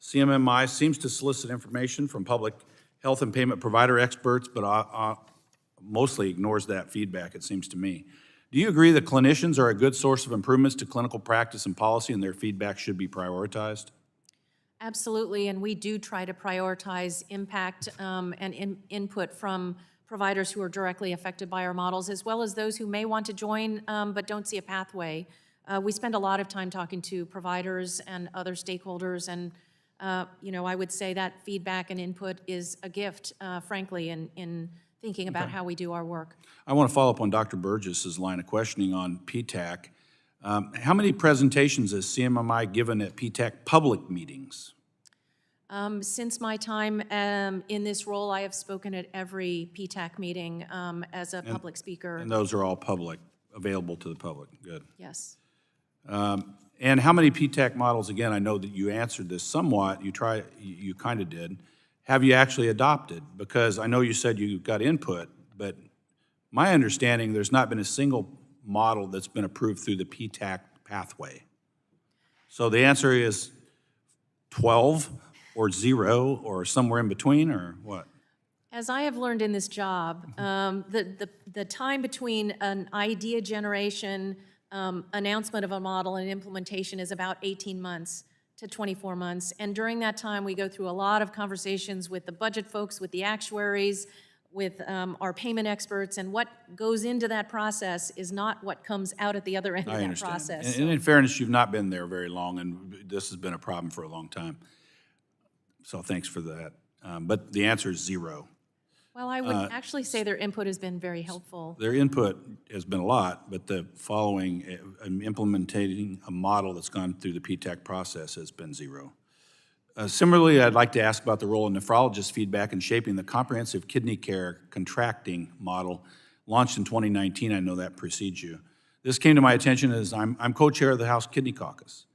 CMMI seems to solicit information from public health and payment provider experts, but mostly ignores that feedback, it seems to me. Do you agree that clinicians are a good source of improvements to clinical practice and policy, and their feedback should be prioritized? Absolutely, and we do try to prioritize impact and input from providers who are directly affected by our models, as well as those who may want to join but don't see a pathway. We spend a lot of time talking to providers and other stakeholders, and I would say that feedback and input is a gift, frankly, in thinking about how we do our work. I want to follow up on Dr. Burgess's line of questioning on PTAC. How many presentations has CMMI given at PTAC public meetings? Since my time in this role, I have spoken at every PTAC meeting as a public speaker. And those are all public, available to the public, good. Yes. And how many PTAC models, again, I know that you answered this somewhat, you kind of did, have you actually adopted? Because I know you said you got input, but my understanding, there's not been a single model that's been approved through the PTAC pathway. So the answer is 12 or 0 or somewhere in between, or what? As I have learned in this job, the time between an idea generation, announcement of a model, and implementation is about 18 months to 24 months. And during that time, we go through a lot of conversations with the budget folks, with the actuaries, with our payment experts, and what goes into that process is not what comes out at the other end of that process. And in fairness, you've not been there very long, and this has been a problem for a long time. So thanks for that. But the answer is 0. Well, I would actually say their input has been very helpful. Their input has been a lot, but the following, implementing a model that's gone through the PTAC process has been 0. Similarly, I'd like to ask about the role of nephrologist feedback in shaping the comprehensive kidney care contracting model launched in 2019. I know that precedes you. This came to my attention as I'm co-chair of the House Kidney Caucus.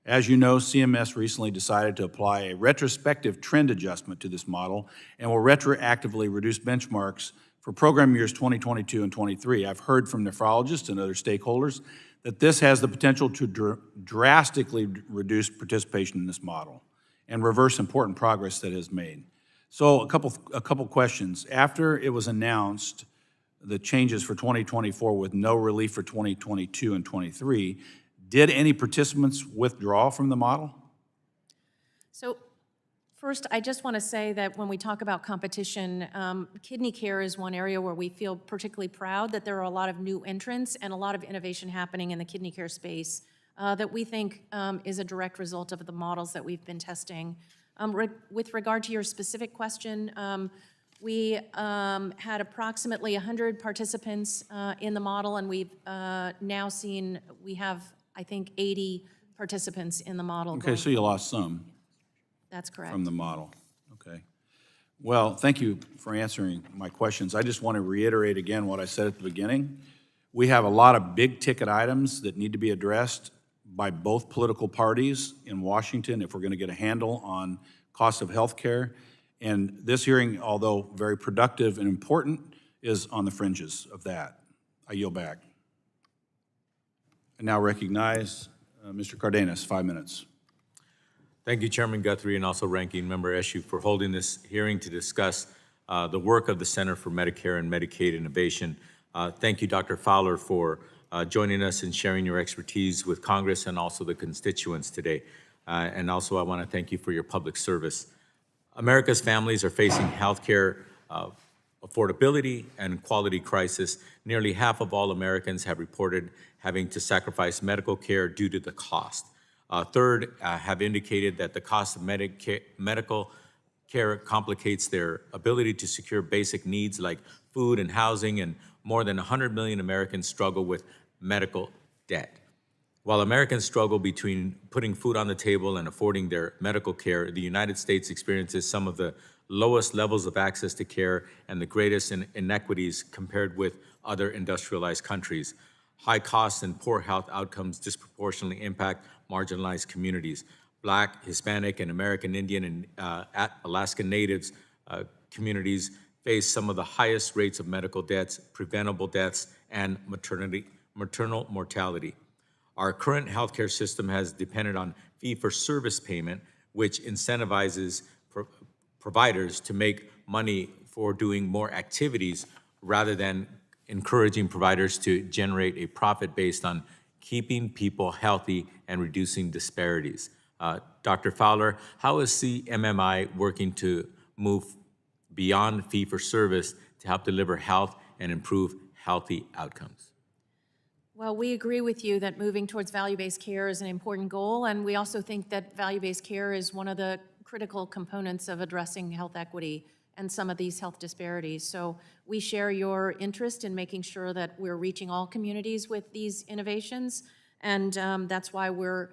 As you know, CMS recently decided to apply a retrospective trend adjustment to this model and will retroactively reduce benchmarks for program years 2022 and 23. I've heard from nephrologists and other stakeholders that this has the potential to drastically reduce participation in this model and reverse important progress that is made. So a couple questions. After it was announced, the changes for 2024 with no relief for 2022 and 23, did any participants withdraw from the model? So first, I just want to say that when we talk about competition, kidney care is one area where we feel particularly proud that there are a lot of new entrants and a lot of innovation happening in the kidney care space that we think is a direct result of the models that we've been testing. With regard to your specific question, we had approximately 100 participants in the model, and we've now seen, we have, I think, 80 participants in the model. Okay, so you lost some. That's correct. From the model, okay. Well, thank you for answering my questions. I just want to reiterate again what I said at the beginning. We have a lot of big-ticket items that need to be addressed by both political parties in Washington if we're going to get a handle on cost of health care. And this hearing, although very productive and important, is on the fringes of that. I yield back. I now recognize Mr. Cardenas, 5 minutes. Thank you, Chairman Guthrie, and also Ranking Member Eshoo, for holding this hearing to discuss the work of the Center for Medicare and Medicaid Innovation. Thank you, Dr. Fowler, for joining us and sharing your expertise with Congress and also the constituents today. And also, I want to thank you for your public service. America's families are facing healthcare affordability and quality crisis. Nearly half of all Americans have reported having to sacrifice medical care due to the cost. Third, have indicated that the cost of medical care complicates their ability to secure basic needs like food and housing, and more than 100 million Americans struggle with medical debt. While Americans struggle between putting food on the table and affording their medical care, the United States experiences some of the lowest levels of access to care and the greatest inequities compared with other industrialized countries. High costs and poor health outcomes disproportionately impact marginalized communities. Black, Hispanic, and American Indian and Alaskan Natives communities face some of the highest rates of medical deaths, preventable deaths, and maternal mortality. Our current healthcare system has depended on fee-for-service payment, which incentivizes providers to make money for doing more activities rather than encouraging providers to generate a profit based on keeping people healthy and reducing disparities. Dr. Fowler, how is CMMI working to move beyond fee-for-service to help deliver health and improve healthy outcomes? Well, we agree with you that moving towards value-based care is an important goal, and we also think that value-based care is one of the critical components of addressing health equity and some of these health disparities. So we share your interest in making sure that we're reaching all communities with these innovations, and that's why we're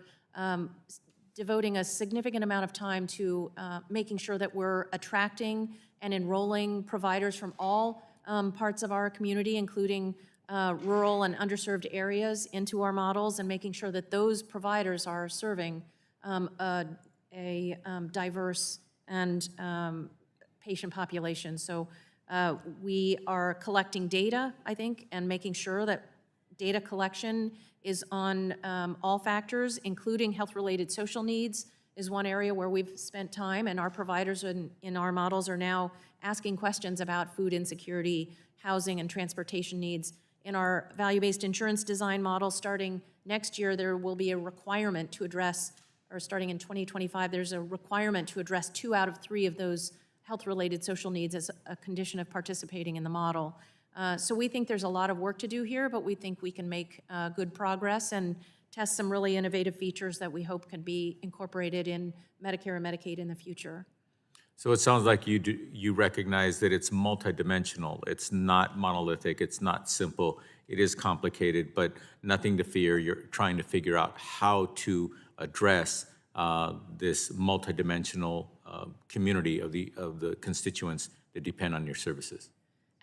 devoting a significant amount of time to making sure that we're attracting and enrolling providers from all parts of our community, including rural and underserved areas, into our models, and making sure that those providers are serving a diverse and patient population. So we are collecting data, I think, and making sure that data collection is on all factors, including health-related social needs is one area where we've spent time, and our providers in our models are now asking questions about food insecurity, housing, and transportation needs. In our value-based insurance design model, starting next year, there will be a requirement to address, or starting in 2025, there's a requirement to address 2 out of 3 of those health-related social needs as a condition of participating in the model. So we think there's a lot of work to do here, but we think we can make good progress and test some really innovative features that we hope can be incorporated in Medicare and Medicaid in the future. So it sounds like you recognize that it's multidimensional. It's not monolithic. It's not simple. It is complicated, but nothing to fear. You're trying to figure out how to address this multidimensional community of the constituents that depend on your services.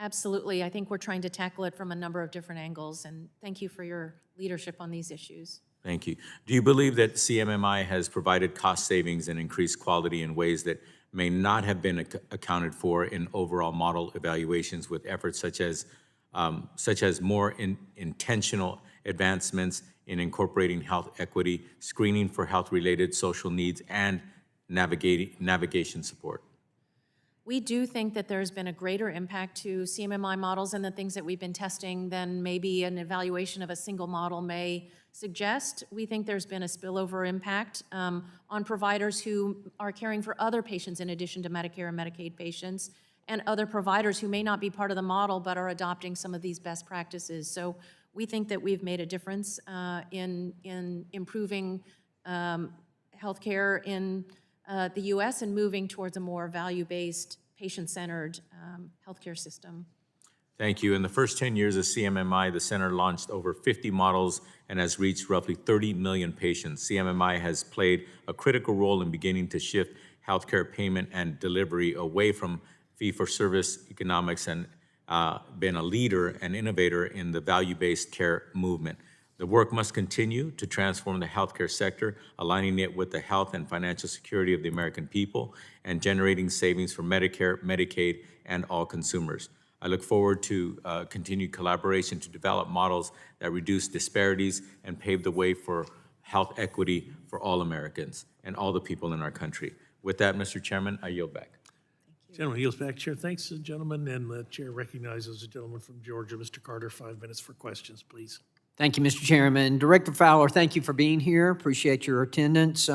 Absolutely. I think we're trying to tackle it from a number of different angles, and thank you for your leadership on these issues. Thank you. Do you believe that CMMI has provided cost savings and increased quality in ways that may not have been accounted for in overall model evaluations, with efforts such as more intentional advancements in incorporating health equity, screening for health-related social needs, and navigation support? We do think that there's been a greater impact to CMMI models and the things that we've been testing than maybe an evaluation of a single model may suggest. We think there's been a spillover impact on providers who are caring for other patients in addition to Medicare and Medicaid patients, and other providers who may not be part of the model but are adopting some of these best practices. So we think that we've made a difference in improving healthcare in the U.S. and moving towards a more value-based, patient-centered healthcare system. Thank you. In the first 10 years of CMMI, the center launched over 50 models and has reached roughly 30 million patients. CMMI has played a critical role in beginning to shift healthcare payment and delivery away from fee-for-service economics and been a leader and innovator in the value-based care movement. The work must continue to transform the healthcare sector, aligning it with the health and financial security of the American people and generating savings for Medicare, Medicaid, and all consumers. I look forward to continued collaboration to develop models that reduce disparities and pave the way for health equity for all Americans and all the people in our country. With that, Mr. Chairman, I yield back. Gentleman yields back. Chair thanks the gentleman, and the chair recognizes the gentleman from Georgia. Mr. Carter, 5 minutes for questions, please. Thank you, Mr. Chairman. Director Fowler, thank you for being here. Appreciate your attendance.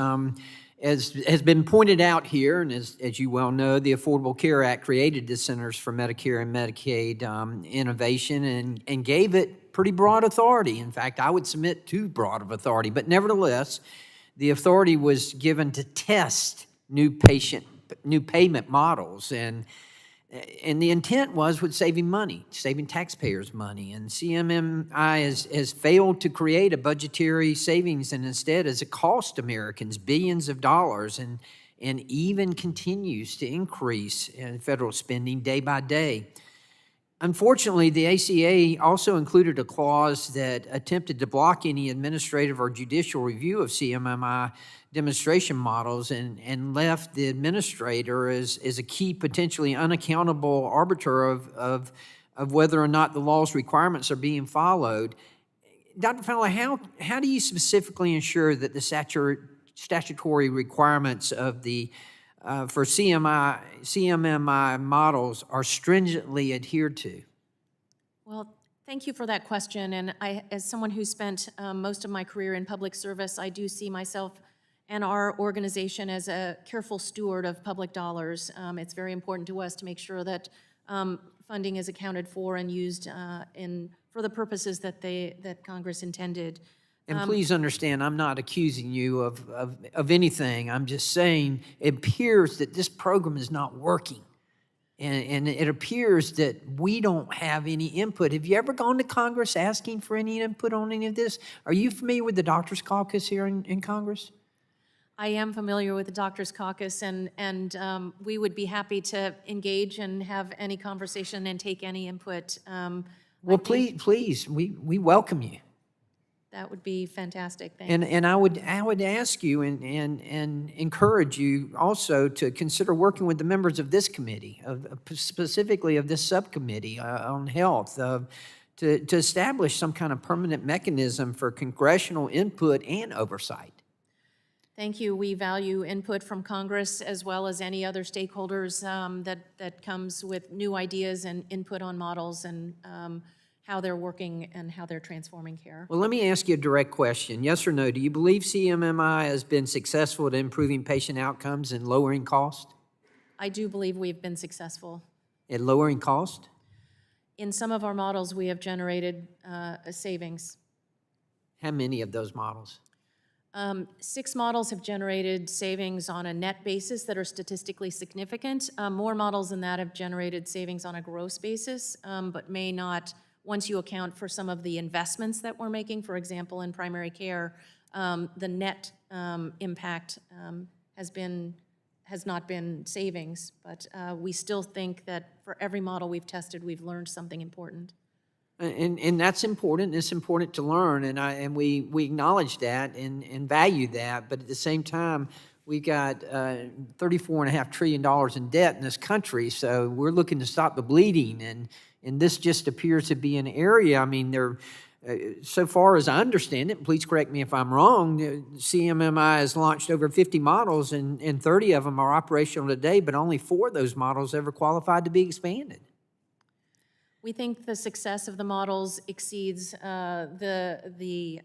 As has been pointed out here, and as you well know, the Affordable Care Act created the Centers for Medicare and Medicaid Innovation and gave it pretty broad authority. In fact, I would submit too broad of authority. But nevertheless, the authority was given to test new payment models, and the intent was with saving money, saving taxpayers money. And CMMI has failed to create a budgetary savings, and instead has cost Americans billions of dollars, and even continues to increase in federal spending day by day. Unfortunately, the ACA also included a clause that attempted to block any administrative or judicial review of CMMI demonstration models and left the administrator as a key, potentially unaccountable arbiter of whether or not the law's requirements are being followed. Dr. Fowler, how do you specifically ensure that the statutory requirements of the for CMMI models are stringently adhered to? Well, thank you for that question. And as someone who spent most of my career in public service, I do see myself and our organization as a careful steward of public dollars. It's very important to us to make sure that funding is accounted for and used for the purposes that Congress intended. And please understand, I'm not accusing you of anything. I'm just saying it appears that this program is not working. And it appears that we don't have any input. Have you ever gone to Congress asking for any input on any of this? Are you familiar with the Doctors Caucus here in Congress? I am familiar with the Doctors Caucus, and we would be happy to engage and have any conversation and take any input. Well, please, we welcome you. That would be fantastic. Thanks. And I would ask you and encourage you also to consider working with the members of this committee, specifically of this subcommittee on health, to establish some kind of permanent mechanism for congressional input and oversight. Thank you. We value input from Congress as well as any other stakeholders that comes with new ideas and input on models and how they're working and how they're transforming care. Well, let me ask you a direct question. Yes or no, do you believe CMMI has been successful at improving patient outcomes and lowering cost? I do believe we've been successful. At lowering cost? In some of our models, we have generated savings. How many of those models? 6 models have generated savings on a net basis that are statistically significant. More models than that have generated savings on a gross basis, but may not, once you account for some of the investments that we're making, for example, in primary care, the net impact has not been savings, but we still think that for every model we've tested, we've learned something important. And that's important. It's important to learn, and we acknowledge that and value that. But at the same time, we got $34.5 trillion in debt in this country, so we're looking to stop the bleeding. And this just appears to be an area. I mean, so far as I understand it, please correct me if I'm wrong, CMMI has launched over 50 models, and 30 of them are operational today, but only 4 of those models ever qualified to be expanded. We think the success of the models exceeds the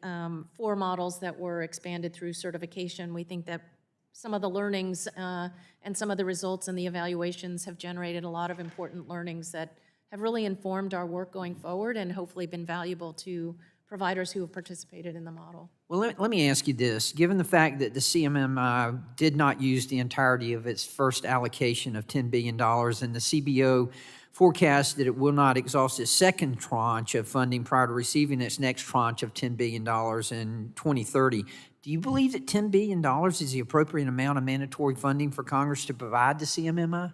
4 models that were expanded through certification. We think that some of the learnings and some of the results and the evaluations have generated a lot of important learnings that have really informed our work going forward and hopefully been valuable to providers who have participated in the model. Well, let me ask you this. Given the fact that the CMMI did not use the entirety of its first allocation of $10 billion and the CBO forecast that it will not exhaust its second tranche of funding prior to receiving its next tranche of $10 billion in 2030. Do you believe that $10 billion is the appropriate amount of mandatory funding for Congress to provide to CMMI?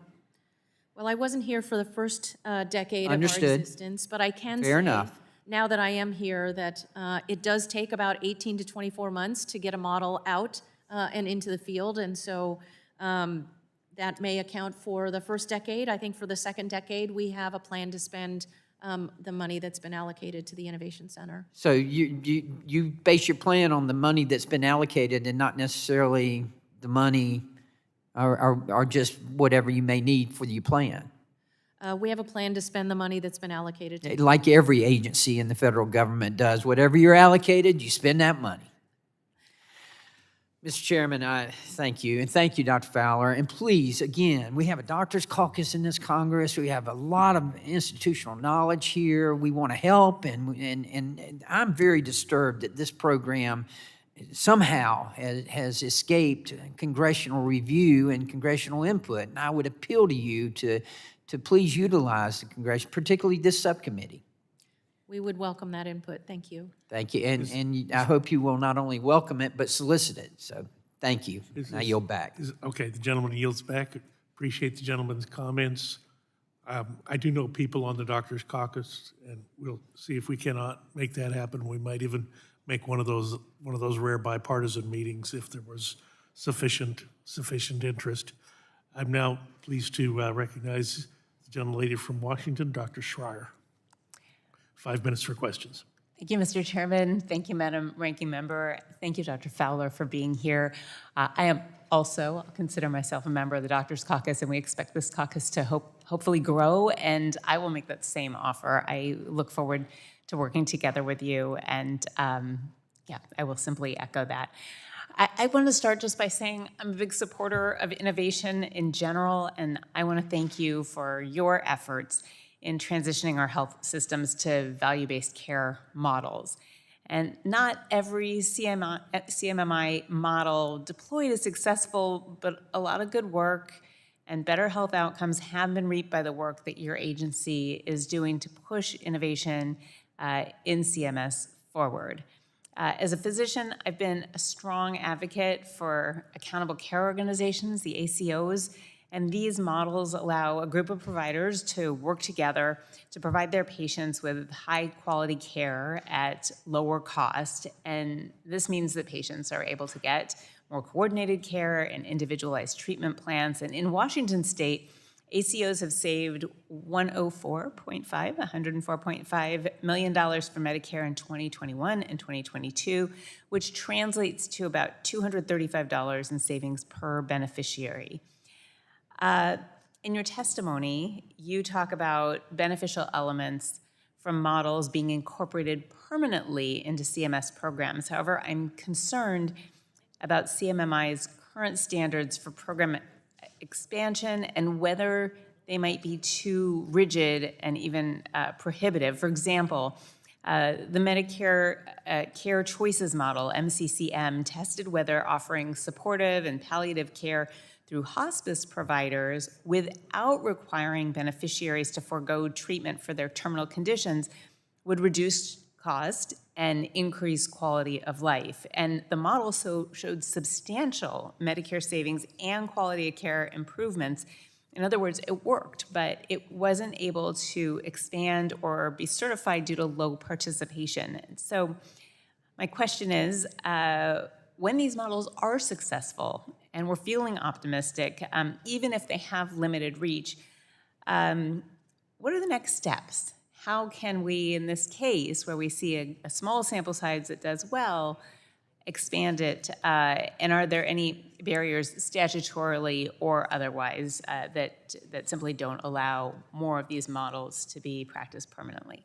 Well, I wasn't here for the first decade Understood. of our existence, but I can Fair say, enough. now that I am here, that it does take about 18 to 24 months to get a model out and into the field, and so that may account for the first decade. I think for the second decade, we have a plan to spend the money that's been allocated to the Innovation Center. So you base your plan on the money that's been allocated and not necessarily the money or just whatever you may need for your plan? We have a plan to spend the money that's been allocated to. Like every agency in the federal government does. Whatever you're allocated, you spend that money. Mr. Chairman, I thank you, and thank you, Dr. Fowler. And please, again, we have a doctor's caucus in this Congress. We have a lot of institutional knowledge here. We want to help, and I'm very disturbed that this program somehow has escaped congressional review and congressional input. And I would appeal to you to please utilize the Congress, particularly this subcommittee. We would welcome that input. Thank you. Thank you, and I hope you will not only welcome it, but solicit it. So, thank you. I yield back. Okay, the gentleman yields back. Appreciate the gentleman's comments. I do know people on the Doctors Caucus, and we'll see if we cannot make that happen. We might even make one of those rare bipartisan meetings if there was sufficient interest. I'm now pleased to recognize the gentlelady from Washington, Dr. Schreier. 5 minutes for questions. Thank you, Mr. Chairman. Thank you, Madam Ranking Member. Thank you, Dr. Fowler, for being here. I am also consider myself a member of the Doctors Caucus, and we expect this caucus to hopefully grow, and I will make that same offer. I look forward to working together with you, and yeah, I will simply echo that. I want to start just by saying I'm a big supporter of innovation in general, and I want to thank you for your efforts in transitioning our health systems to value-based care models. And not every CMMI model deployed is successful, but a lot of good work and better health outcomes have been reaped by the work that your agency is doing to push innovation in CMS forward. As a physician, I've been a strong advocate for accountable care organizations, the ACOs, and these models allow a group of providers to work together to provide their patients with high quality care at lower cost. And this means that patients are able to get more coordinated care and individualized treatment plans. And in Washington state, ACOs have saved $104.5 million for Medicare in 2021 and 2022, which translates to about $235 in savings per beneficiary. In your testimony, you talk about beneficial elements from models being incorporated permanently into CMS programs. However, I'm concerned about CMMI's current standards for program expansion and whether they might be too rigid and even prohibitive. For example, the Medicare Care Choices Model, MCCM, tested whether offering supportive and palliative care through hospice providers without requiring beneficiaries to forego treatment for their terminal conditions would reduce cost and increase quality of life. And the model showed substantial Medicare savings and quality of care improvements. In other words, it worked, but it wasn't able to expand or be certified due to low participation. So my question is, when these models are successful, and we're feeling optimistic, even if they have limited reach, what are the next steps? How can we, in this case, where we see a small sample size that does well, expand it? And are there any barriers statutorily or otherwise that simply don't allow more of these models to be practiced permanently?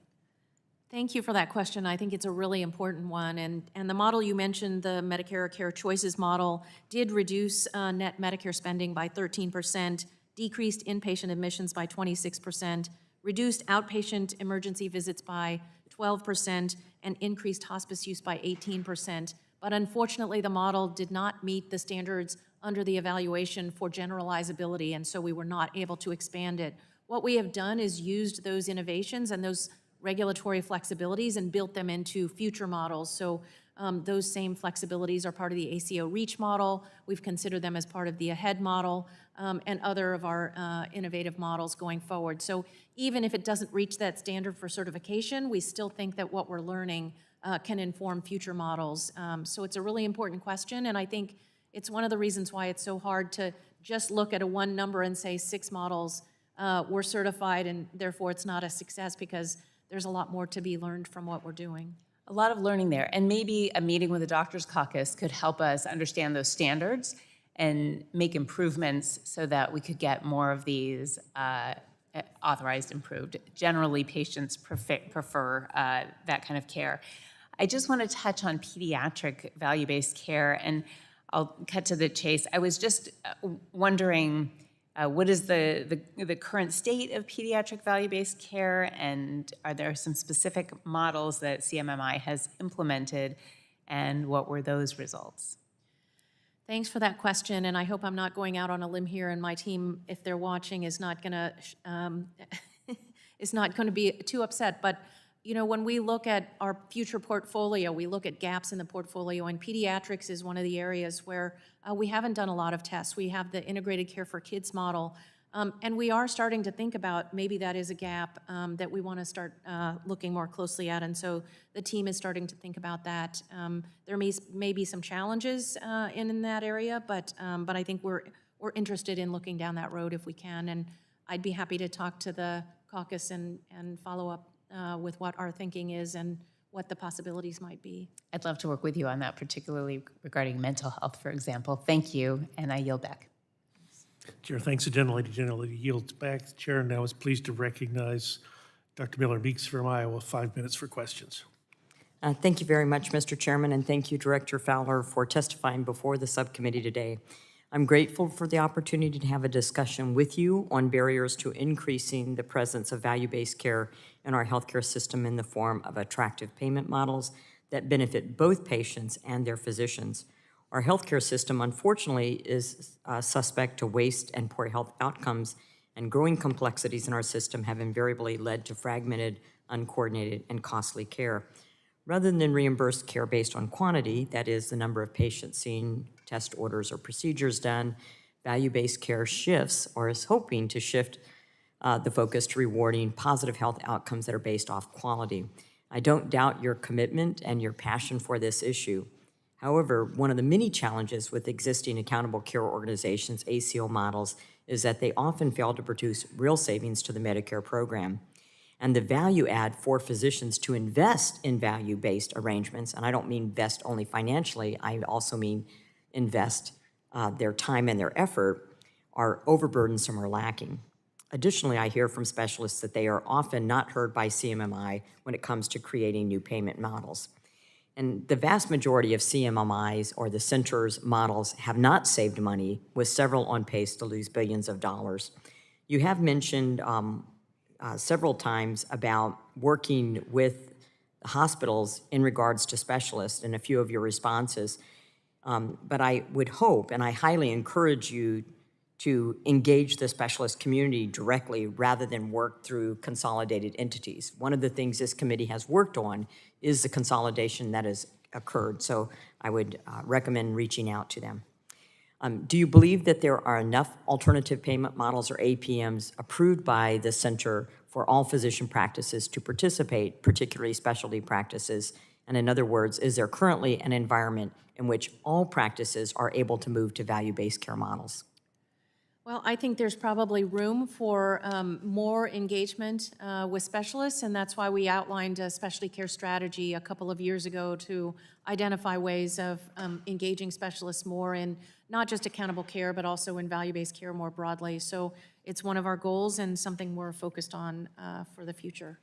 Thank you for that question. I think it's a really important one. And the model you mentioned, the Medicare Care Choices model, did reduce net Medicare spending by 13%, decreased inpatient admissions by 26%, reduced outpatient emergency visits by 12%, and increased hospice use by 18%. But unfortunately, the model did not meet the standards under the evaluation for generalizability, and so we were not able to expand it. What we have done is used those innovations and those regulatory flexibilities and built them into future models. So those same flexibilities are part of the ACO REACH model. We've considered them as part of the AHEAD model and other of our innovative models going forward. So even if it doesn't reach that standard for certification, we still think that what we're learning can inform future models. So it's a really important question, and I think it's one of the reasons why it's so hard to just look at a one number and say 6 models were certified and therefore it's not a success, because there's a lot more to be learned from what we're doing. A lot of learning there, and maybe a meeting with the Doctors Caucus could help us understand those standards and make improvements so that we could get more of these authorized, improved. Generally, patients prefer that kind of care. I just want to touch on pediatric value-based care, and I'll cut to the chase. I was just wondering, what is the current state of pediatric value-based care, and are there some specific models that CMMI has implemented, and what were those results? Thanks for that question, and I hope I'm not going out on a limb here, and my team, if they're watching, is not gonna be too upset. But you know, when we look at our future portfolio, we look at gaps in the portfolio, and pediatrics is one of the areas where we haven't done a lot of tests. We have the Integrated Care for Kids model, And we are starting to think about maybe that is a gap that we want to start looking more closely at. And so the team is starting to think about that. There may be some challenges in that area, but I think we're interested in looking down that road if we can. And I'd be happy to talk to the caucus and follow up with what our thinking is and what the possibilities might be. I'd love to work with you on that, particularly regarding mental health, for example. Thank you, and I yield back. Chair, thanks. The gentlelady yields back. The chair now is pleased to recognize Dr. Miller Meeks from Iowa, 5 minutes for questions. Thank you very much, Mr. Chairman, and thank you, Director Fowler, for testifying before the subcommittee today. I'm grateful for the opportunity to have a discussion with you on barriers to increasing the presence of value-based care in our healthcare system in the form of attractive payment models that benefit both patients and their physicians. Our healthcare system, unfortunately, is suspect to waste and poor health outcomes, and growing complexities in our system have invariably led to fragmented, uncoordinated, and costly care. Rather than reimburse care based on quantity, that is, the number of patients seen, test orders, or procedures done, value-based care shifts, or is hoping to shift the focus to rewarding positive health outcomes that are based off quality. I don't doubt your commitment and your passion for this issue. However, one of the many challenges with existing accountable care organizations, ACO models, is that they often fail to produce real savings to the Medicare program. And the value add for physicians to invest in value-based arrangements, and I don't mean invest only financially, I also mean invest their time and their effort, are overburdensome or lacking. Additionally, I hear from specialists that they are often not heard by CMMI when it comes to creating new payment models. And the vast majority of CMMIs or the center's models have not saved money, with several on pace to lose billions of dollars. You have mentioned several times about working with hospitals in regards to specialists in a few of your responses. But I would hope, and I highly encourage you to engage the specialist community directly rather than work through consolidated entities. One of the things this committee has worked on is the consolidation that has occurred, so I would recommend reaching out to them. Do you believe that there are enough alternative payment models or APMs approved by the center for all physician practices to participate, particularly specialty practices? And in other words, is there currently an environment in which all practices are able to move to value-based care models? Well, I think there's probably room for more engagement with specialists, and that's why we outlined a specialty care strategy a couple of years ago to identify ways of engaging specialists more in not just accountable care, but also in value-based care more broadly. So it's one of our goals and something we're focused on for the future.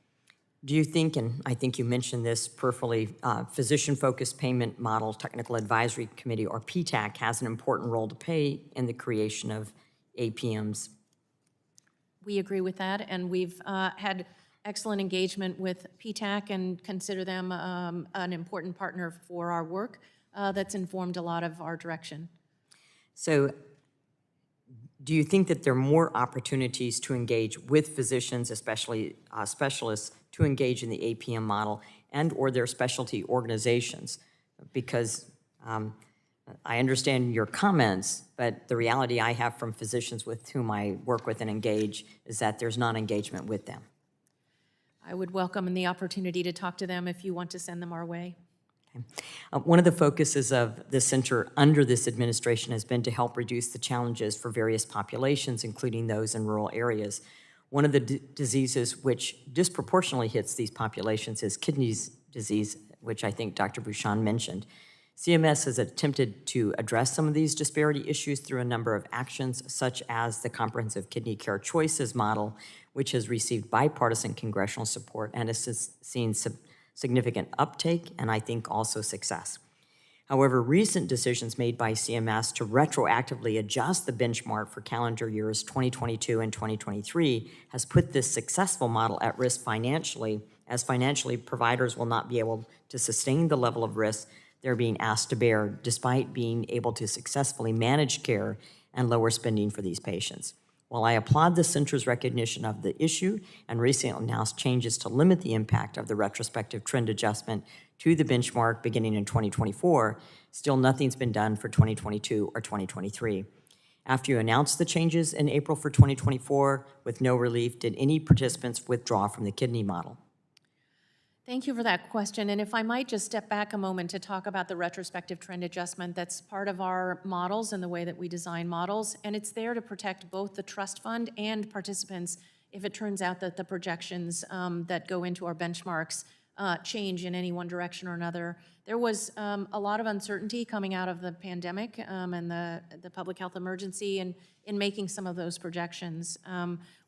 Do you think, and I think you mentioned this peripherally, Physician-Focused Payment Model Technical Advisory Committee, or PTAC, has an important role to play in the creation of APMs? We agree with that, and we've had excellent engagement with PTAC and consider them an important partner for our work that's informed a lot of our direction. So do you think that there are more opportunities to engage with physicians, especially specialists, to engage in the APM model and or their specialty organizations? Because I understand your comments, but the reality I have from physicians with whom I work with and engage is that there's non-engagement with them. I would welcome the opportunity to talk to them if you want to send them our way. Okay. One of the focuses of the center under this administration has been to help reduce the challenges for various populations, including those in rural areas. One of the diseases which disproportionately hits these populations is kidney disease, which I think Dr. Bouchon mentioned. CMS has attempted to address some of these disparity issues through a number of actions, such as the Comprehensive Kidney Care Choices model, which has received bipartisan congressional support and has seen significant uptake and I think also success. However, recent decisions made by CMS to retroactively adjust the benchmark for calendar years 2022 and 2023 has put this successful model at risk financially, as financially providers will not be able to sustain the level of risk they're being asked to bear, despite being able to successfully manage care and lower spending for these patients. While I applaud the center's recognition of the issue and recently announced changes to limit the impact of the retrospective trend adjustment to the benchmark beginning in 2024, still nothing's been done for 2022 or 2023. After you announced the changes in April for 2024 with no relief, did any participants withdraw from the kidney model? Thank you for that question. And if I might just step back a moment to talk about the retrospective trend adjustment that's part of our models and the way that we design models. And it's there to protect both the trust fund and participants if it turns out that the projections that go into our benchmarks change in any one direction or another. There was a lot of uncertainty coming out of the pandemic and the public health emergency and in making some of those projections.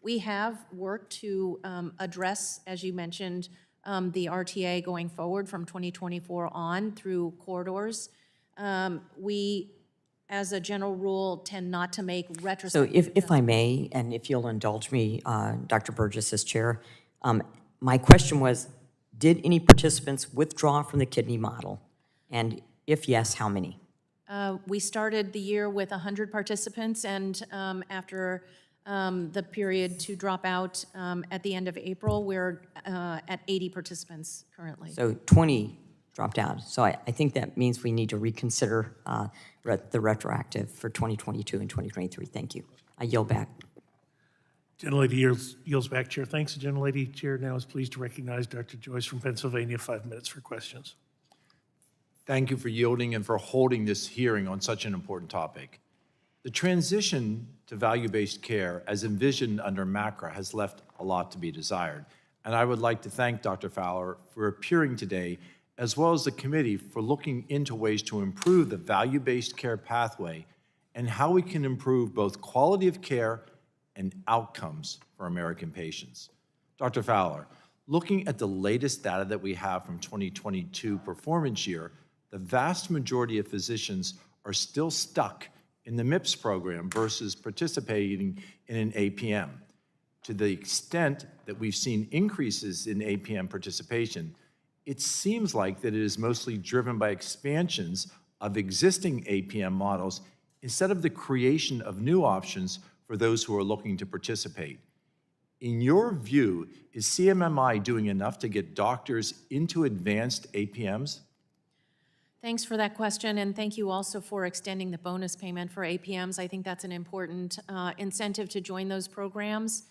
We have worked to address, as you mentioned, the RTA going forward from 2024 on through corridors. We, as a general rule, tend not to make retrospective. So if I may, and if you'll indulge me, Dr. Burgess as chair, my question was, did any participants withdraw from the kidney model? And if yes, how many? We started the year with 100 participants, and after the period to drop out at the end of April, we're at 80 participants currently. So 20 dropped out. So I think that means we need to reconsider the retroactive for 2022 and 2023. Thank you. I yield back. Gentlelady yields back, Chair. Thanks. The Gentlelady Chair now is pleased to recognize Dr. Joyce from Pennsylvania, 5 minutes for questions. Thank you for yielding and for holding this hearing on such an important topic. The transition to value-based care, as envisioned under MACRA, has left a lot to be desired. And I would like to thank Dr. Fowler for appearing today, as well as the committee for looking into ways to improve the value-based care pathway and how we can improve both quality of care and outcomes for American patients. Dr. Fowler, looking at the latest data that we have from 2022 performance year, the vast majority of physicians are still stuck in the MIPS program versus participating in an APM. To the extent that we've seen increases in APM participation, it seems like that it is mostly driven by expansions of existing APM models instead of the creation of new options for those who are looking to participate. In your view, is CMMI doing enough to get doctors into advanced APMs? Thanks for that question, and thank you also for extending the bonus payment for APMs. I think that's an important incentive to join those programs.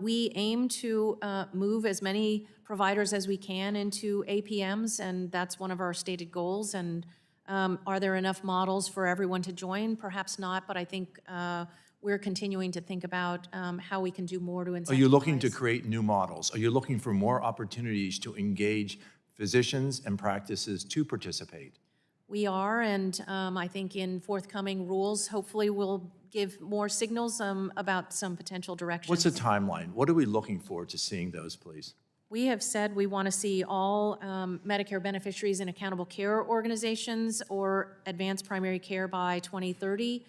We aim to move as many providers as we can into APMs, and that's one of our stated goals. And are there enough models for everyone to join? Perhaps not, but I think we're continuing to think about how we can do more to incentivize. Are you looking to create new models? Are you looking for more opportunities to engage physicians and practices to participate? We are, and I think in forthcoming rules, hopefully we'll give more signals about some potential directions. What's the timeline? What are we looking forward to seeing those, please? We have said we want to see all Medicare beneficiaries in accountable care organizations or advanced primary care by 2030.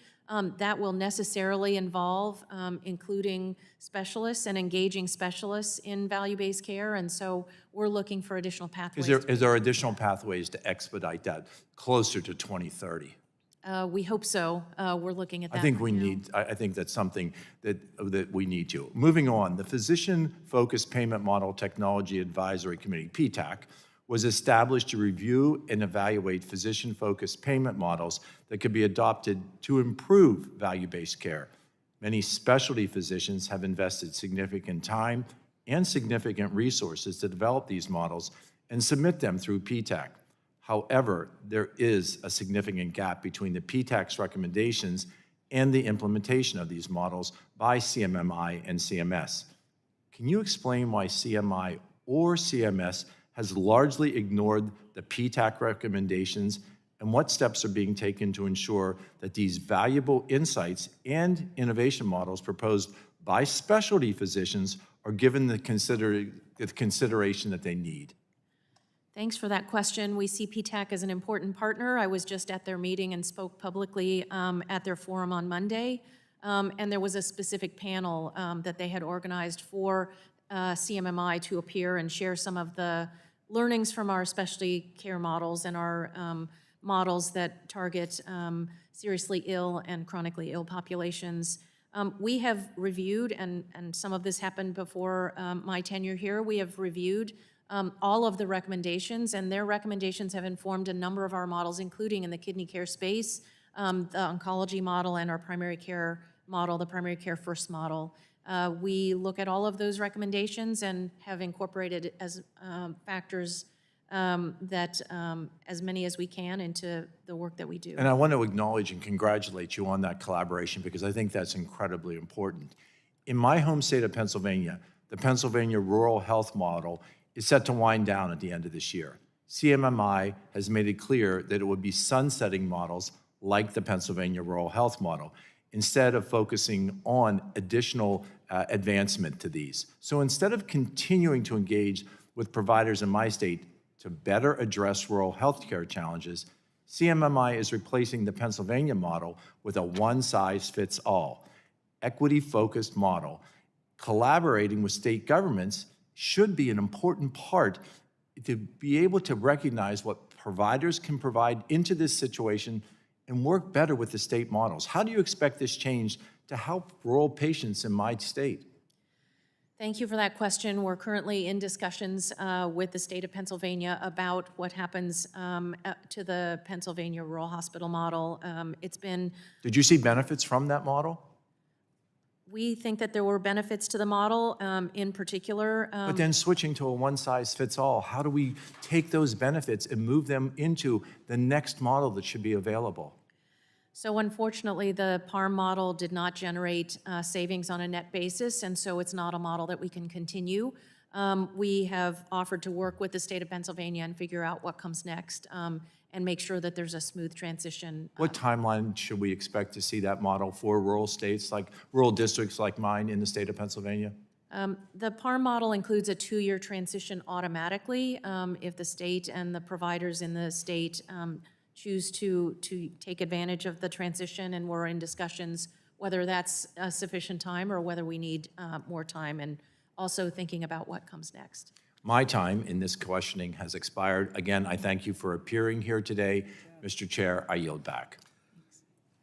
That will necessarily involve including specialists and engaging specialists in value-based care, and so we're looking for additional pathways. Is there additional pathways to expedite that closer to 2030? We hope so. We're looking at that. I think we need. I think that's something that we need to. Moving on, the Physician-Focused Payment Model Technology Advisory Committee (PTAC) was established to review and evaluate physician-focused payment models that could be adopted to improve value-based care. Many specialty physicians have invested significant time and significant resources to develop these models and submit them through PTAC. However, there is a significant gap between the PTAC's recommendations and the implementation of these models by CMMI and CMS. Can you explain why CMI or CMS has largely ignored the PTAC recommendations and what steps are being taken to ensure that these valuable insights and innovation models proposed by specialty physicians are given the consideration that they need? Thanks for that question. We see PTAC as an important partner. I was just at their meeting and spoke publicly at their forum on Monday, and there was a specific panel that they had organized for CMMI to appear and share some of the learnings from our specialty care models and our models that target seriously ill and chronically ill populations. We have reviewed, and some of this happened before my tenure here, we have reviewed all of the recommendations, and their recommendations have informed a number of our models, including in the kidney care space, the oncology model and our primary care model, the primary care first model. We look at all of those recommendations and have incorporated as factors that as many as we can into the work that we do. And I want to acknowledge and congratulate you on that collaboration because I think that's incredibly important. In my home state of Pennsylvania, the Pennsylvania Rural Health Model is set to wind down at the end of this year. CMMI has made it clear that it would be sunsetting models like the Pennsylvania Rural Health Model instead of focusing on additional advancement to these. So instead of continuing to engage with providers in my state to better address rural healthcare challenges, CMMI is replacing the Pennsylvania model with a one-size-fits-all, equity-focused model. Collaborating with state governments should be an important part to be able to recognize what providers can provide into this situation and work better with the state models. How do you expect this change to help rural patients in my state? Thank you for that question. We're currently in discussions with the state of Pennsylvania about what happens to the Pennsylvania Rural Hospital Model. It's been... Did you see benefits from that model? We think that there were benefits to the model in particular. But then switching to a one-size-fits-all, how do we take those benefits and move them into the next model that should be available? So unfortunately, the PARM model did not generate savings on a net basis, and so it's not a model that we can continue. We have offered to work with the state of Pennsylvania and figure out what comes next and make sure that there's a smooth transition. What timeline should we expect to see that model for rural states, like rural districts like mine in the state of Pennsylvania? The PARM model includes a 2-year transition automatically if the state and the providers in the state choose to take advantage of the transition, and we're in discussions whether that's sufficient time or whether we need more time, and also thinking about what comes next. My time in this questioning has expired. Again, I thank you for appearing here today. Mr. Chair, I yield back.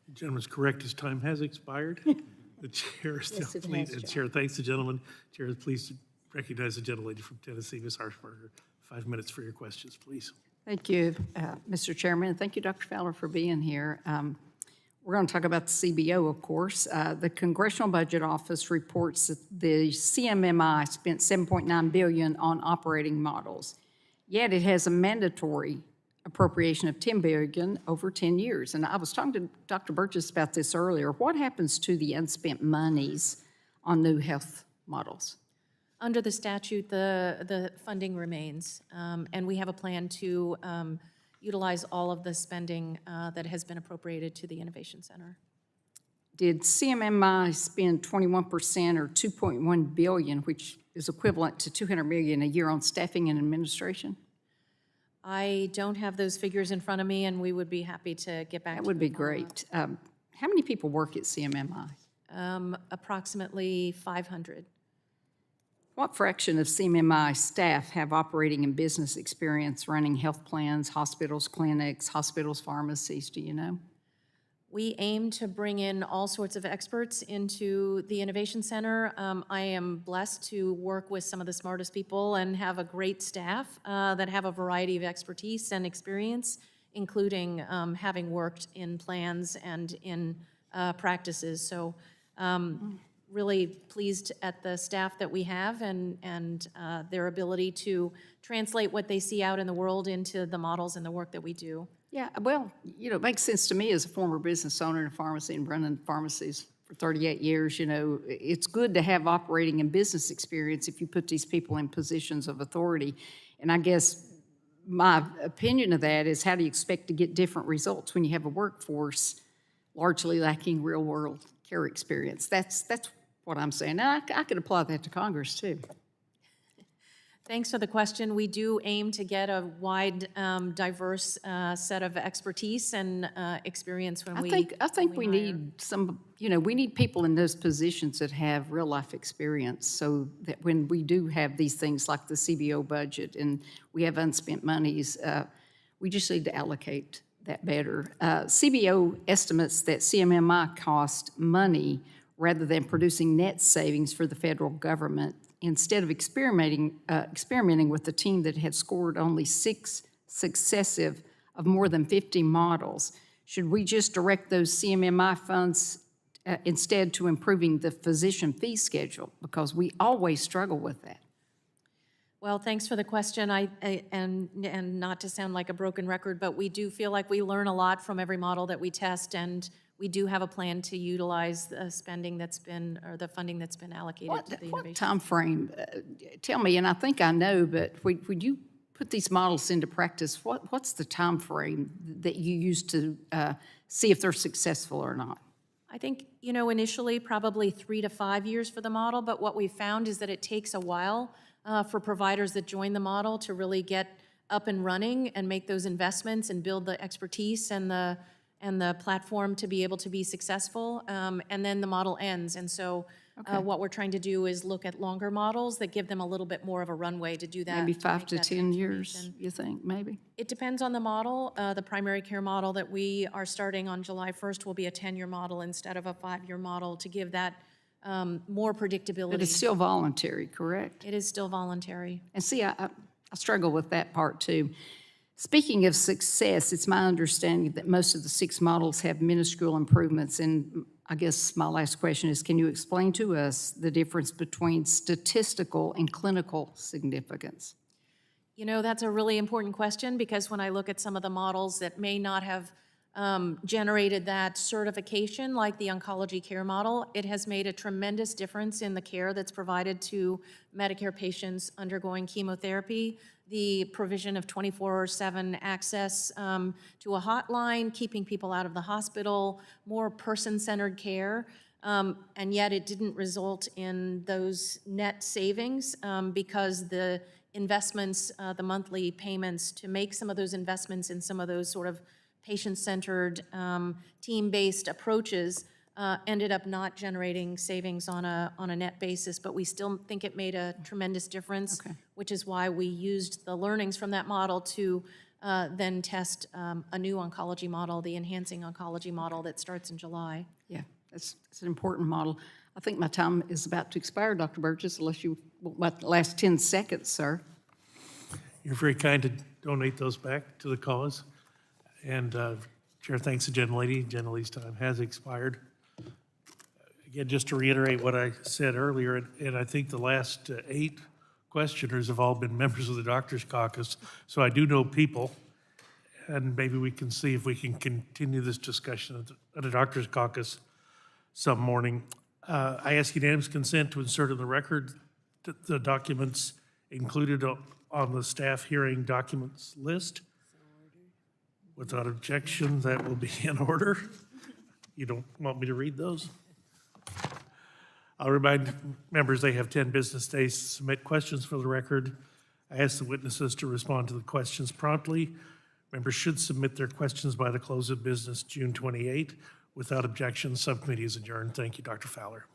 The gentleman's correct, his time has expired. The chair is Yes, it pleased. has, The chair thanks the gentleman. Chair is pleased to recognize the gentlelady from Tennessee, Ms. Harshbarger. 5 minutes for your questions, please. Thank you, Mr. Chairman, and thank you, Dr. Fowler, for being here. We're going to talk about the CBO, of course. The Congressional Budget Office reports that the CMMI spent $7.9 billion on operating models, yet it has a mandatory appropriation of $10 billion over 10 years. And I was talking to Dr. Burgess about this earlier. What happens to the unspent monies on new health models? Under the statute, the funding remains, and we have a plan to utilize all of the spending that has been appropriated to the Innovation Center. Did CMMI spend 21% or $2.1 billion, which is equivalent to $200 million a year on staffing and administration? I don't have those figures in front of me, and we would be happy to get back to you. That would be on great. How many people work at CMMI? Approximately 500. What fraction of CMMI staff have operating and business experience running health plans, hospitals, clinics, hospitals, pharmacies? Do you know? We aim to bring in all sorts of experts into the Innovation Center. I am blessed to work with some of the smartest people and have a great staff that have a variety of expertise and experience, including having worked in plans and in practices. So really pleased at the staff that we have and their ability to translate what they see out in the world into the models and the work that we do. Yeah, well, you know, it makes sense to me as a former business owner in a pharmacy and running pharmacies for 38 years. You know, it's good to have operating and business experience if you put these people in positions of authority. And I guess my opinion of that is, how do you expect to get different results when you have a workforce largely lacking real-world care experience? That's what I'm saying. Now, I could apply that to Congress, too. Thanks for the question. We do aim to get a wide, diverse set of expertise and experience when I think we need some, you know, we need people in those positions that have real-life experience, so that when we do have these things like the CBO budget and we have unspent monies, we just need to allocate that better. CBO estimates that CMMI cost money rather than producing net savings for the federal government, instead of experimenting with the team that had scored only 6 successive of more than 50 models. should we just direct those CMMI funds instead to improving the physician fee schedule? Because we always struggle with that. Well, thanks for the question. And not to sound like a broken record, but we do feel like we learn a lot from every model that we test, and we do have a plan to utilize the spending that's been, or the funding that's been allocated to the What innovation. timeframe, tell me, and I think I know, but when you put these models into practice, what's the time frame that you use to see if they're successful or not? I think, initially probably 3 to 5 years for the model, but what we found is that it takes a while for providers that join the model to really get up and running and make those investments and build the expertise and the platform to be able to be successful, and then the model ends. And so what we're trying to do is look at longer models that give them a little bit more of a runway to do that. Maybe to 5 make to that 10 years, transformation. you think, maybe? It depends on the model. The primary care model that we are starting on July 1st will be a 10-year model instead of a 5-year model to give that more predictability. But it's still voluntary, correct? It is still voluntary. And see, I struggle with that part too. Speaking of success, it's my understanding that most of the 6 models have minuscule improvements. And I guess my last question is, can you explain to us the difference between statistical and clinical significance? That's a really important question, because when I look at some of the models that may not have generated that certification, like the oncology care model, it has made a tremendous difference in the care that's provided to Medicare patients undergoing chemotherapy, the provision of 24/7 access to a hotline, keeping people out of the hospital, more person-centered care, and yet it didn't result in those net savings because the investments, the monthly payments to make some of those investments in some of those sort of patient-centered, team-based approaches ended up not generating savings on a net basis, but we still think it made a tremendous difference, which is why we used the learnings from that model to then test a new oncology model, the enhancing oncology model that starts in July. Yeah, it's an important model. I think my time is about to expire, Dr. Burgess, unless you want the last 10 seconds, sir. You're very kind to donate those back to the cause. And Chair thanks the gentlelady. Gentlelady's time has expired. Again, just to reiterate what I said earlier, and I think the last 8 questioners have all been members of the Doctors Caucus, so I do know people, and maybe we can see if we can continue this discussion at the Doctors Caucus some morning. I ask unanimous consent to insert in the record the documents included on the staff hearing documents list. Without objection, that will be in order. You don't want me to read those? I'll remind members they have 10 business days to submit questions for the record. I ask the witnesses to respond to the questions promptly. Members should submit their questions by the close of business June 28. Without objection, subcommittee is adjourned. Thank you, Dr. Fowler.